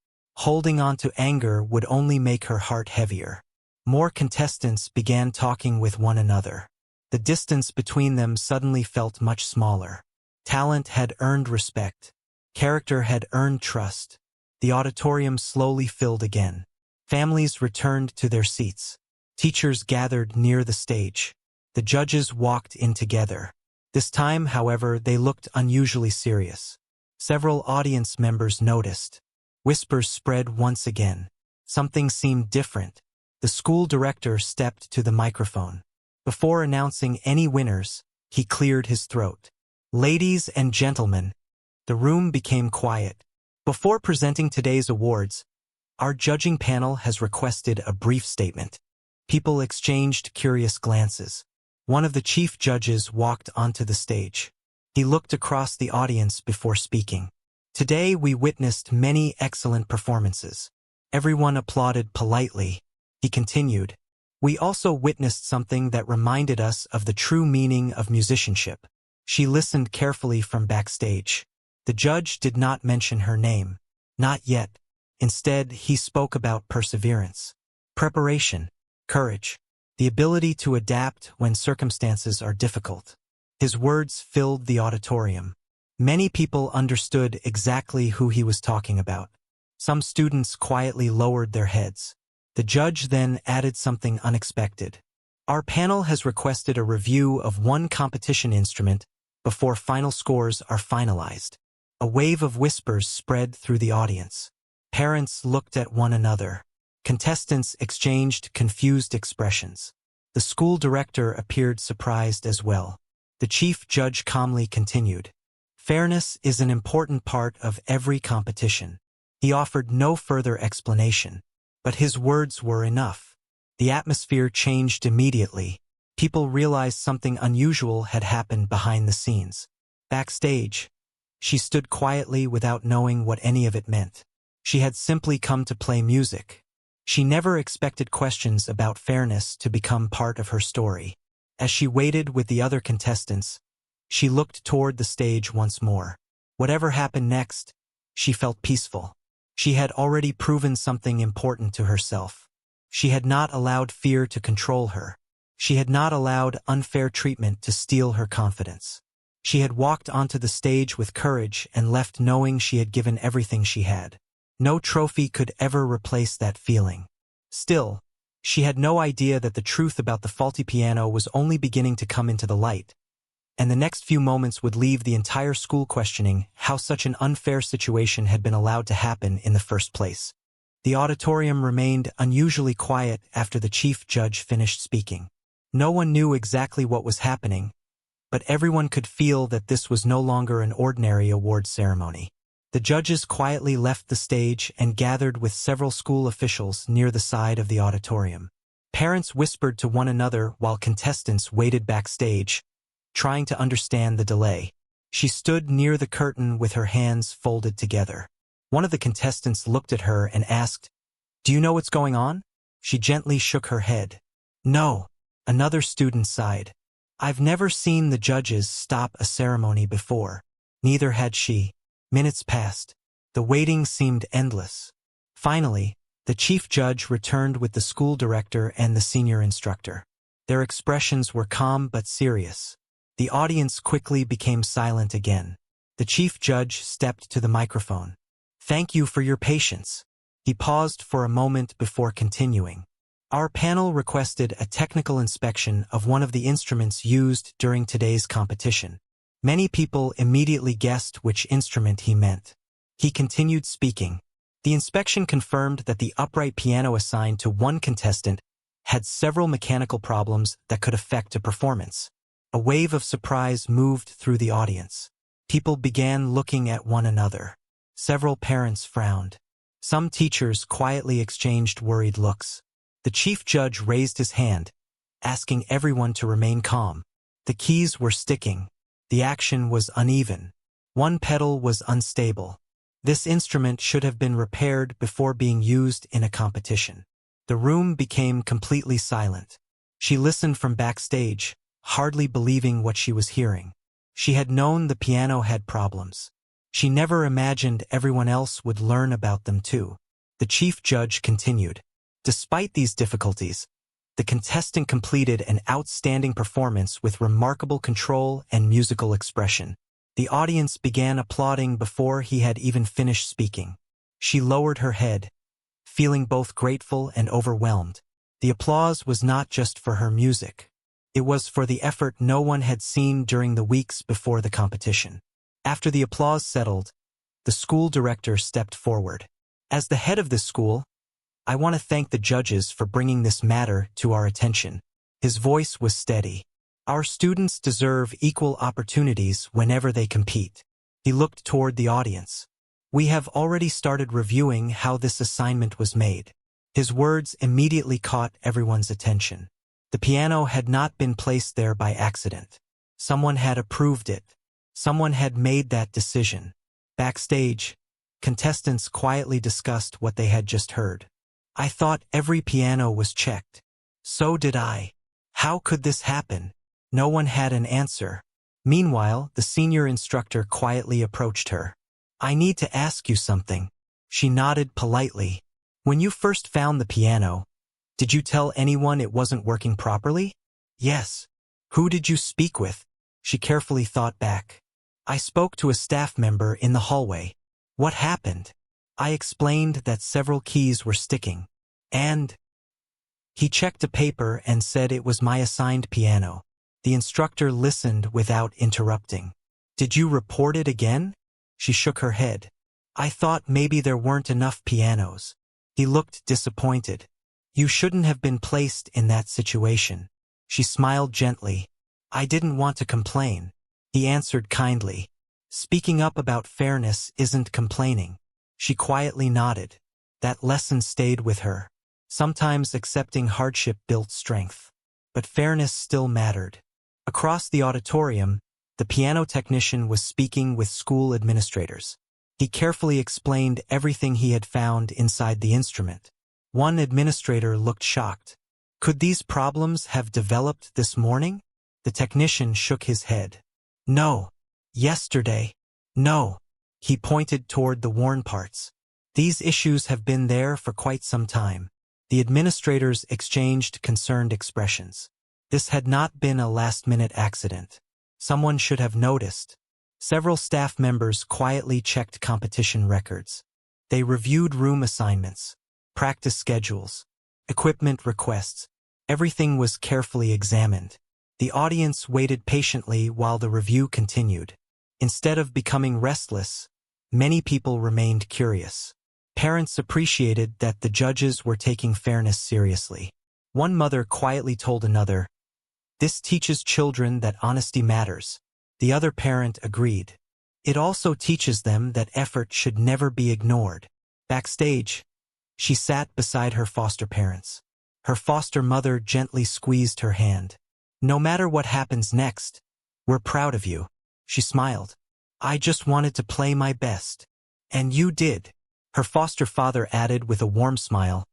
Holding on to anger would only make her heart heavier. More contestants began talking with one another. The distance between them suddenly felt much smaller. Talent had earned respect. Character had earned trust. The auditorium slowly filled again. Families returned to their seats. Teachers gathered near the stage. The judges walked in together. This time, however, they looked unusually serious. Several audience members noticed. Whispers spread once again. Something seemed different. The school director stepped to the microphone. Before announcing any winners, he cleared his throat. "Ladies and gentlemen." The room became quiet. "Before presenting today's awards, our judging panel has requested a brief statement." People exchanged curious glances. One of the chief judges walked onto the stage. He looked across the audience before speaking. "Today we witnessed many excellent performances." Everyone applauded politely. He continued, "We also witnessed something that reminded us of the true meaning of musicianship." She listened carefully from backstage. The judge did not mention her name. Not yet. Instead, he spoke about perseverance, preparation, courage, the ability to adapt when circumstances are difficult. His words filled the auditorium. Many people understood exactly who he was talking about. Some students quietly lowered their heads. The judge then added something unexpected. "Our panel has requested a review of one competition instrument before final scores are finalized." A wave of whispers spread through the audience. Parents looked at one another. Contestants exchanged confused expressions. The school director appeared surprised as well. The chief judge calmly continued, "Fairness is an important part of every competition." He offered no further explanation, but his words were enough. The atmosphere changed immediately. People realized something unusual had happened behind the scenes. Backstage, she stood quietly without knowing what any of it meant. She had simply come to play music. She never expected questions about fairness to become part of her story. As she waited with the other contestants, she looked toward the stage once more. Whatever happened next, she felt peaceful. She had already proven something important to herself. She had not allowed fear to control her. She had not allowed unfair treatment to steal her confidence. She had walked onto the stage with courage and left knowing she had given everything she had. No trophy could ever replace that feeling. Still, she had no idea that the truth about the faulty piano was only beginning to come into the light, and the next few moments would leave the entire school questioning how such an unfair situation had been allowed to happen in the first place. The auditorium remained unusually quiet after the chief judge finished speaking. No one knew exactly what was happening, but everyone could feel that this was no longer an ordinary award ceremony. The judges quietly left the stage and gathered with several school officials near the side of the auditorium. Parents whispered to one another while contestants waited backstage, trying to understand the delay. She stood near the curtain with her hands folded together. One of the contestants looked at her and asked, "Do you know what's going on?" She gently shook her head. "No," another student sighed. "I've never seen the judges stop a ceremony before." Neither had she. Minutes passed. The waiting seemed endless. Finally, the chief judge returned with the school director and the senior instructor. Their expressions were calm but serious. The audience quickly became silent again. The chief judge stepped to the microphone. "Thank you for your patience." He paused for a moment before continuing. "Our panel requested a technical inspection of one of the instruments used during today's competition." Many people immediately guessed which instrument he meant. He continued speaking. The inspection confirmed that the upright piano assigned to one contestant had several mechanical problems that could affect a performance. A wave of surprise moved through the audience. People began looking at one another. Several parents frowned. Some teachers quietly exchanged worried looks. The chief judge raised his hand, asking everyone to remain calm. The keys were sticking. The action was uneven. One pedal was unstable. This instrument should have been repaired before being used in a competition. The room became completely silent. She listened from backstage, hardly believing what she was hearing. She had known the piano had problems. She never imagined everyone else would learn about them too. The chief judge continued. Despite these difficulties, the contestant completed an outstanding performance with remarkable control and musical expression. The audience began applauding before he had even finished speaking. She lowered her head, feeling both grateful and overwhelmed. The applause was not just for her music. It was for the effort no one had seen during the weeks before the competition. After the applause settled, the school director stepped forward. "As the head of this school, I want to thank the judges for bringing this matter to our attention." His voice was steady. "Our students deserve equal opportunities whenever they compete." He looked toward the audience. "We have already started reviewing how this assignment was made." His words immediately caught everyone's attention. The piano had not been placed there by accident. Someone had approved it. Someone had made that decision. Backstage, contestants quietly discussed what they had just heard. "I thought every piano was checked." "So did I. How could this happen?" No one had an answer. Meanwhile, the senior instructor quietly approached her. "I need to ask you something." She nodded politely. "When you first found the piano, did you tell anyone it wasn't working properly?" "Yes." "Who did you speak with?" She carefully thought back. "I spoke to a staff member in the hallway." "What happened?" "I explained that several keys were sticking. And—" He checked a paper and said it was my assigned piano. The instructor listened without interrupting. "Did you report it again?" She shook her head. "I thought maybe there weren't enough pianos." He looked disappointed. "You shouldn't have been placed in that situation." She smiled gently. "I didn't want to complain." He answered kindly. "Speaking up about fairness isn't complaining." She quietly nodded. That lesson stayed with her. Sometimes accepting hardship built strength. But fairness still mattered. Across the auditorium, the piano technician was speaking with school administrators. He carefully explained everything he had found inside the instrument. One administrator looked shocked. "Could these problems have developed this morning?" The technician shook his head. "No. Yesterday. No." He pointed toward the worn parts. "These issues have been there for quite some time." The administrators exchanged concerned expressions. This had not been a last-minute accident. Someone should have noticed. Several staff members quietly checked competition records. They reviewed room assignments, practice schedules, equipment requests. Everything was carefully examined. The audience waited patiently while the review continued. Instead of becoming restless, many people remained curious. Parents appreciated that the judges were taking fairness seriously. One mother quietly told another, "This teaches children that honesty matters." The other parent agreed. "It also teaches them that effort should never be ignored." Backstage, she sat beside her foster parents. Her foster mother gently squeezed her hand. "No matter what happens next, we're proud of you." She smiled. "I just wanted to play my best. And you did." Her foster father added with a warm smile,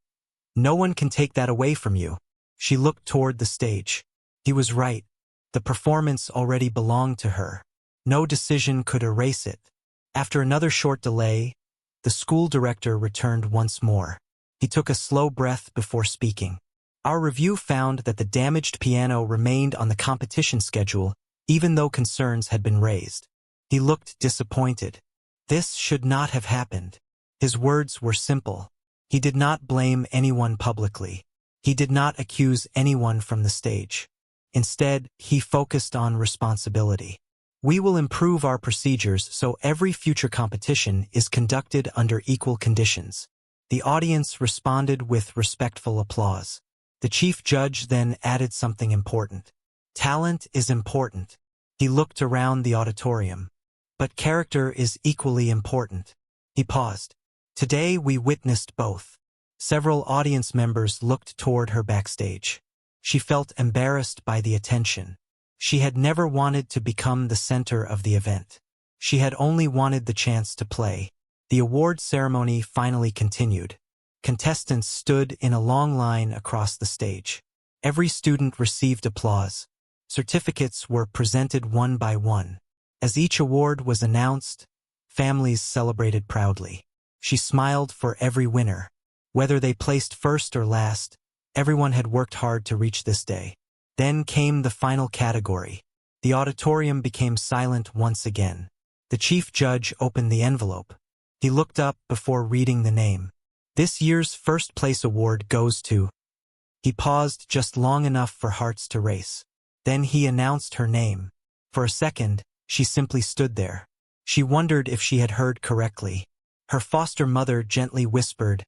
"No one can take that away from you." She looked toward the stage. He was right. The performance already belonged to her. No decision could erase it. After another short delay, the school director returned once more. He took a slow breath before speaking. "Our review found that the damaged piano remained on the competition schedule, even though concerns had been raised." He looked disappointed. This should not have happened. His words were simple. He did not blame anyone publicly. He did not accuse anyone from the stage. Instead, he focused on responsibility. "We will improve our procedures so every future competition is conducted under equal conditions." The audience responded with respectful applause. The chief judge then added something important. "Talent is important." He looked around the auditorium. "But character is equally important." He paused. "Today we witnessed both." Several audience members looked toward her backstage. She felt embarrassed by the attention. She had never wanted to become the center of the event. She had only wanted the chance to play. The award ceremony finally continued. Contestants stood in a long line across the stage. Every student received applause. Certificates were presented one by one. As each award was announced, families celebrated proudly. She smiled for every winner. Whether they placed first or last, everyone had worked hard to reach this day. Then came the final category. The auditorium became silent once again. The chief judge opened the envelope. He looked up before reading the name. "This year's first place award goes to..." He paused just long enough for hearts to race. Then he announced her name. For a second, she simply stood there. She wondered if she had heard correctly. Her foster mother gently whispered,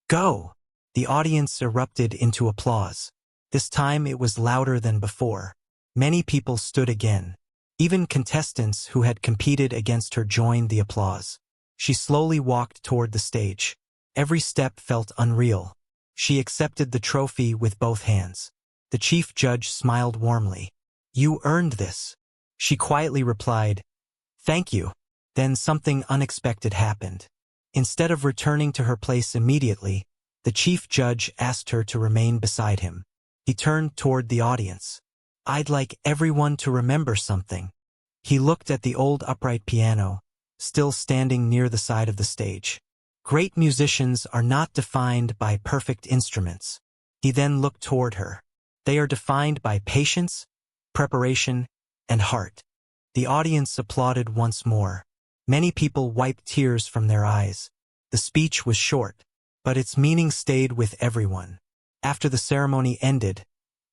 "Go!" The audience erupted into applause. This time it was louder than before. Many people stood again. Even contestants who had competed against her joined the applause. She slowly walked toward the stage. Every step felt unreal. She accepted the trophy with both hands. The chief judge smiled warmly. "You earned this." She quietly replied, "Thank you." Then something unexpected happened. Instead of returning to her place immediately, the chief judge asked her to remain beside him. He turned toward the audience. "I'd like everyone to remember something." He looked at the old upright piano, still standing near the side of the stage. "Great musicians are not defined by perfect instruments." He then looked toward her. "They are defined by patience, preparation, and heart." The audience applauded once more. Many people wiped tears from their eyes. The speech was short, but its meaning stayed with everyone. After the ceremony ended,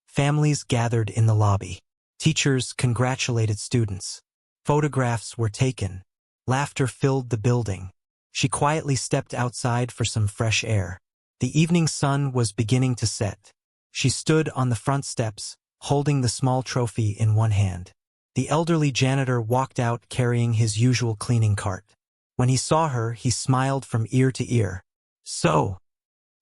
families gathered in the lobby. Teachers congratulated students. Photographs were taken. Laughter filled the building. She quietly stepped outside for some fresh air. The evening sun was beginning to set. She stood on the front steps, holding the small trophy in one hand. The elderly janitor walked out carrying his usual cleaning cart. When he saw her, he smiled from ear to ear. "So,"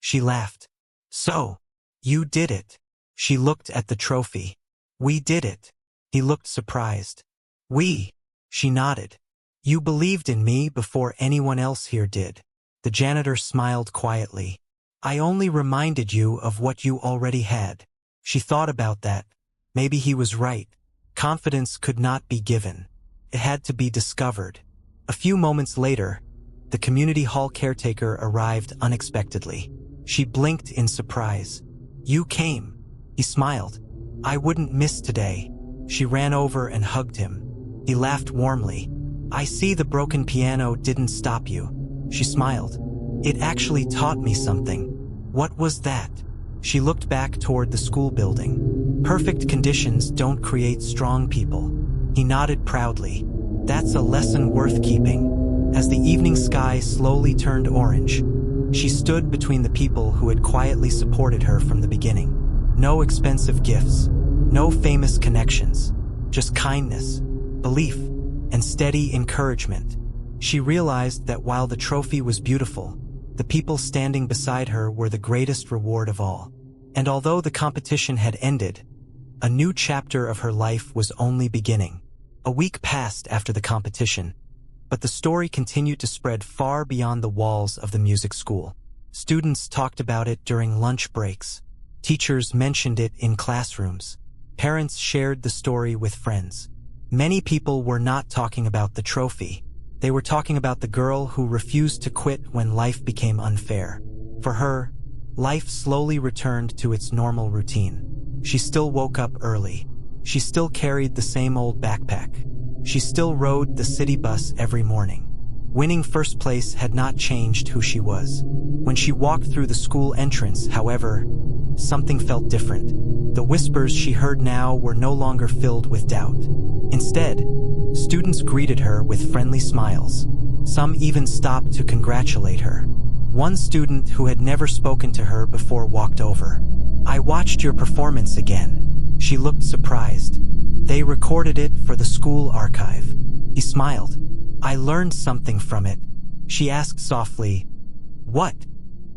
she laughed. "So, you did it." She looked at the trophy. "We did it." He looked surprised. "We?" She nodded. "You believed in me before anyone else here did." The janitor smiled quietly. "I only reminded you of what you already had." She thought about that. Maybe he was right. Confidence could not be given. It had to be discovered. A few moments later, the community hall caretaker arrived unexpectedly. She blinked in surprise. "You came." He smiled. I wouldn't miss today. She ran over and hugged him. He laughed warmly. I see the broken piano didn't stop you. She smiled. It actually taught me something. What was that? She looked back toward the school building. Perfect conditions don't create strong people. He nodded proudly. That's a lesson worth keeping. As the evening sky slowly turned orange, she stood between the people who had quietly supported her from the beginning. No expensive gifts, no famous connections, just kindness, belief, and steady encouragement. She realized that while the trophy was beautiful, the people standing beside her were the greatest reward of all. And although the competition had ended, a new chapter of her life was only beginning. A week passed after the competition, but the story continued to spread far beyond the walls of the music school. Students talked about it during lunch breaks. Teachers mentioned it in classrooms. Parents shared the story with friends. Many people were not talking about the trophy. They were talking about the girl who refused to quit when life became unfair. For her, life slowly returned to its normal routine. She still woke up early. She still carried the same old backpack. She still rode the city bus every morning. Winning first place had not changed who she was. When she walked through the school entrance, however, something felt different. The whispers she heard now were no longer filled with doubt. Instead, students greeted her with friendly smiles. Some even stopped to congratulate her. One student who had never spoken to her before walked over. I watched your performance again. She looked surprised. They recorded it for the school archive. He smiled. I learned something from it. She asked softly, What?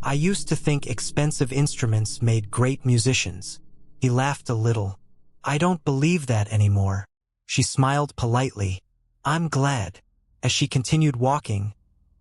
I used to think expensive instruments made great musicians. He laughed a little. I don't believe that anymore. She smiled politely. I'm glad. As she continued walking,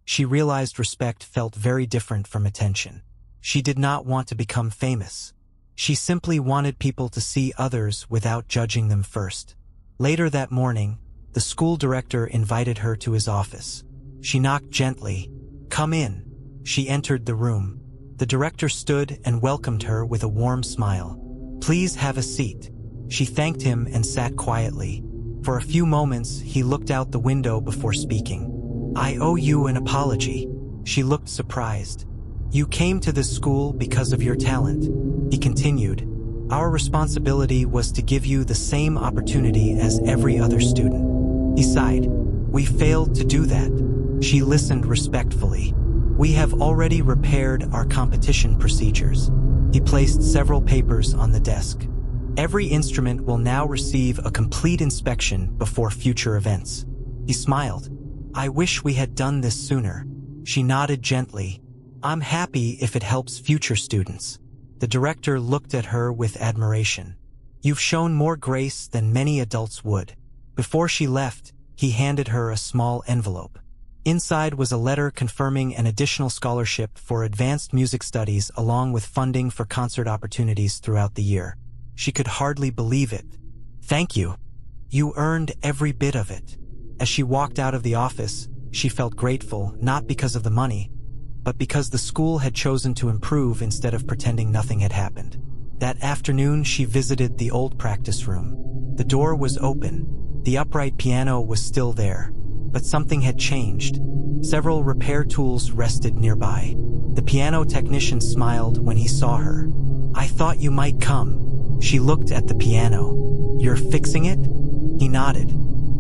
she realized respect felt very different from attention. She did not want to become famous. She simply wanted people to see others without judging them first. Later that morning, the school director invited her to his office. She knocked gently. Come in. She entered the room. The director stood and welcomed her with a warm smile. Please have a seat. She thanked him and sat quietly. For a few moments, he looked out the window before speaking. I owe you an apology. She looked surprised. You came to this school because of your talent. He continued. Our responsibility was to give you the same opportunity as every other student. He sighed. We failed to do that. She listened respectfully. We have already repaired our competition procedures. He placed several papers on the desk. Every instrument will now receive a complete inspection before future events. He smiled. I wish we had done this sooner. She nodded gently. I'm happy if it helps future students. The director looked at her with admiration. You've shown more grace than many adults would. Before she left, he handed her a small envelope. Inside was a letter confirming an additional scholarship for advanced music studies along with funding for concert opportunities throughout the year. She could hardly believe it. Thank you. You earned every bit of it. As she walked out of the office, she felt grateful, not because of the money, but because the school had chosen to improve instead of pretending nothing had happened. That afternoon, she visited the old practice room. The door was open. The upright piano was still there, but something had changed. Several repair tools rested nearby. The piano technician smiled when he saw her. I thought you might come. She looked at the piano. You're fixing it? He nodded.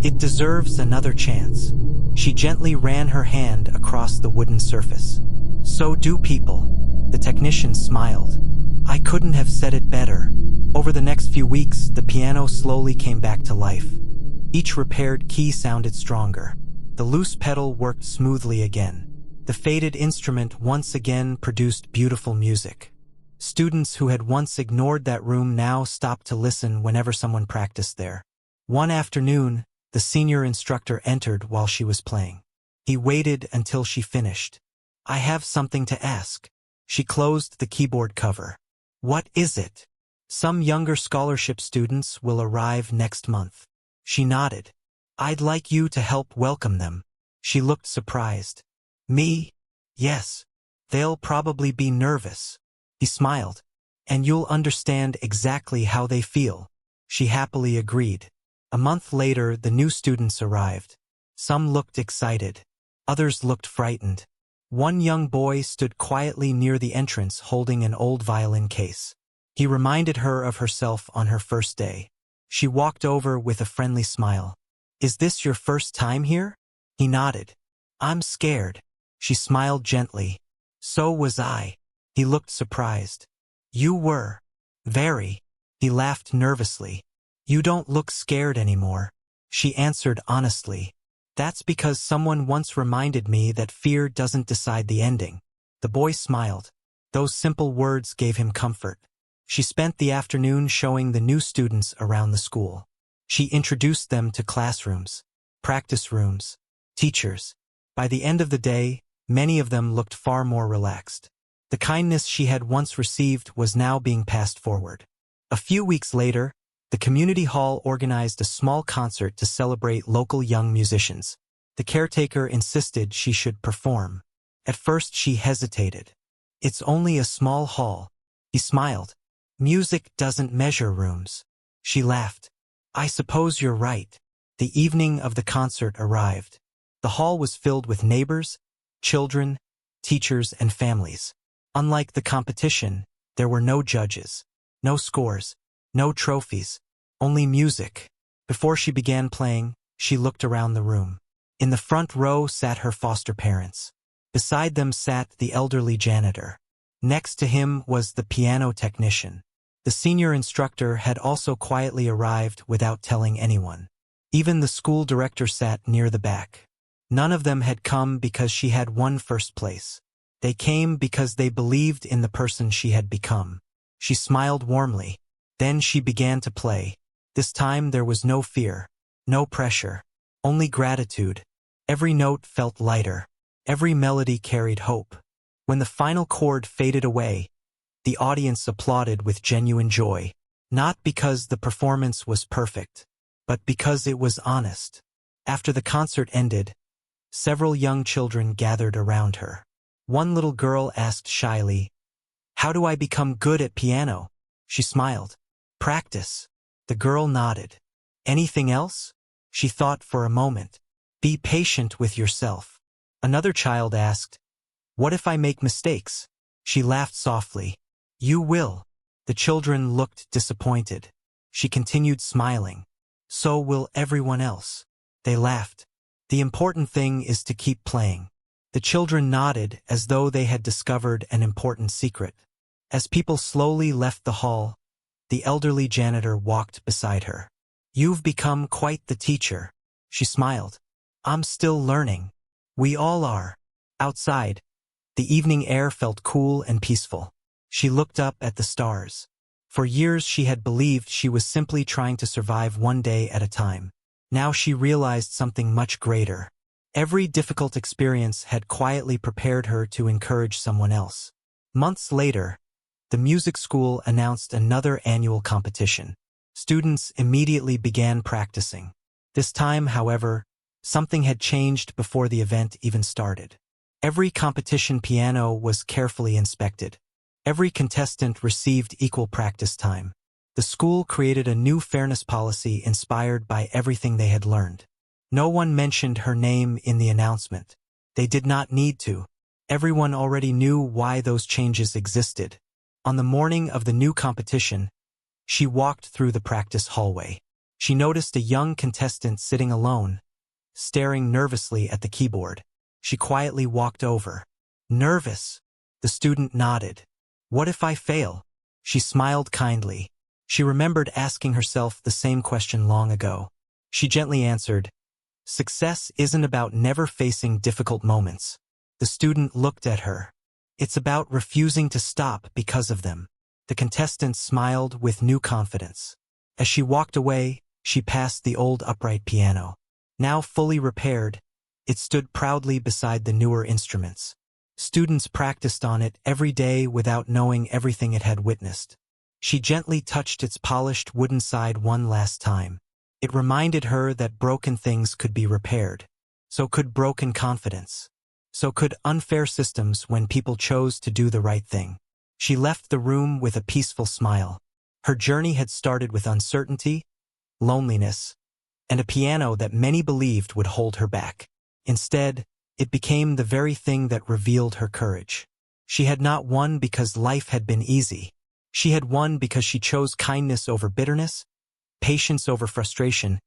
It deserves another chance. She gently ran her hand across the wooden surface. So do people. The technician smiled. I couldn't have said it better. Over the next few weeks, the piano slowly came back to life. Each repaired key sounded stronger. The loose pedal worked smoothly again. The faded instrument once again produced beautiful music. Students who had once ignored that room now stopped to listen whenever someone practiced there. One afternoon, the senior instructor entered while she was playing. He waited until she finished. I have something to ask. She closed the keyboard cover. What is it? Some younger scholarship students will arrive next month. She nodded. I'd like you to help welcome them. She looked surprised. Me? Yes. They'll probably be nervous. He smiled. And you'll understand exactly how they feel. She happily agreed. A month later, the new students arrived. Some looked excited. Others looked frightened. One young boy stood quietly near the entrance holding an old violin case. He reminded her of herself on her first day. She walked over with a friendly smile. "Is this your first time here?" He nodded. "I'm scared." She smiled gently. "So was I." He looked surprised. "You were." "Very." He laughed nervously. "You don't look scared anymore." She answered honestly. "That's because someone once reminded me that fear doesn't decide the ending." The boy smiled. Those simple words gave him comfort. She spent the afternoon showing the new students around the school. She introduced them to classrooms, practice rooms, teachers. By the end of the day, many of them looked far more relaxed. The kindness she had once received was now being passed forward. A few weeks later, the community hall organized a small concert to celebrate local young musicians. The caretaker insisted she should perform. At first she hesitated. "It's only a small hall." He smiled. "Music doesn't measure rooms." She laughed. "I suppose you're right." The evening of the concert arrived. The hall was filled with neighbors, children, teachers, and families. Unlike the competition, there were no judges, no scores, no trophies, only music. Before she began playing, she looked around the room. In the front row sat her foster parents. Beside them sat the elderly janitor. Next to him was the piano technician. The senior instructor had also quietly arrived without telling anyone. Even the school director sat near the back. None of them had come because she had won first place. They came because they believed in the person she had become. She smiled warmly. Then she began to play. This time there was no fear, no pressure, only gratitude. Every note felt lighter. Every melody carried hope. When the final chord faded away, the audience applauded with genuine joy, not because the performance was perfect, but because it was honest. After the concert ended, several young children gathered around her. One little girl asked shyly, "How do I become good at piano?" She smiled. "Practice." The girl nodded. "Anything else?" She thought for a moment. "Be patient with yourself." Another child asked, "What if I make mistakes?" She laughed softly. "You will." The children looked disappointed. She continued smiling. "So will everyone else." They laughed. "The important thing is to keep playing." The children nodded as though they had discovered an important secret. As people slowly left the hall, the elderly janitor walked beside her. "You've become quite the teacher." She smiled. "I'm still learning." "We all are." Outside, the evening air felt cool and peaceful. She looked up at the stars. For years she had believed she was simply trying to survive one day at a time. Now she realized something much greater. Every difficult experience had quietly prepared her to encourage someone else. Months later, the music school announced another annual competition. Students immediately began practicing. This time, however, something had changed before the event even started. Every competition piano was carefully inspected. Every contestant received equal practice time. The school created a new fairness policy inspired by everything they had learned. No one mentioned her name in the announcement. They did not need to. Everyone already knew why those changes existed. On the morning of the new competition, she walked through the practice hallway. She noticed a young contestant sitting alone, staring nervously at the keyboard. She quietly walked over. "Nervous?" The student nodded. "What if I fail?" She smiled kindly. She remembered asking herself the same question long ago. She gently answered, "Success isn't about never facing difficult moments." The student looked at her. "It's about refusing to stop because of them." The contestant smiled with new confidence. As she walked away, she passed the old upright piano. Now fully repaired, it stood proudly beside the newer instruments. Students practiced on it every day without knowing everything it had witnessed. She gently touched its polished wooden side one last time. It reminded her that broken things could be repaired. So could broken confidence. So could unfair systems when people chose to do the right thing. She left the room with a peaceful smile. Her journey had started with uncertainty, loneliness, and a piano that many believed would hold her back. Instead, it became the very thing that revealed her courage. She had not won because life had been easy. She had won because she chose kindness over bitterness, patience over frustration,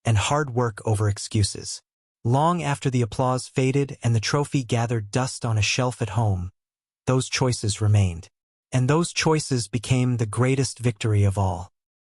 and hard work over excuses. Long after the applause faded and the trophy gathered dust on a shelf at home, those choices remained. And those choices became the greatest victory of all.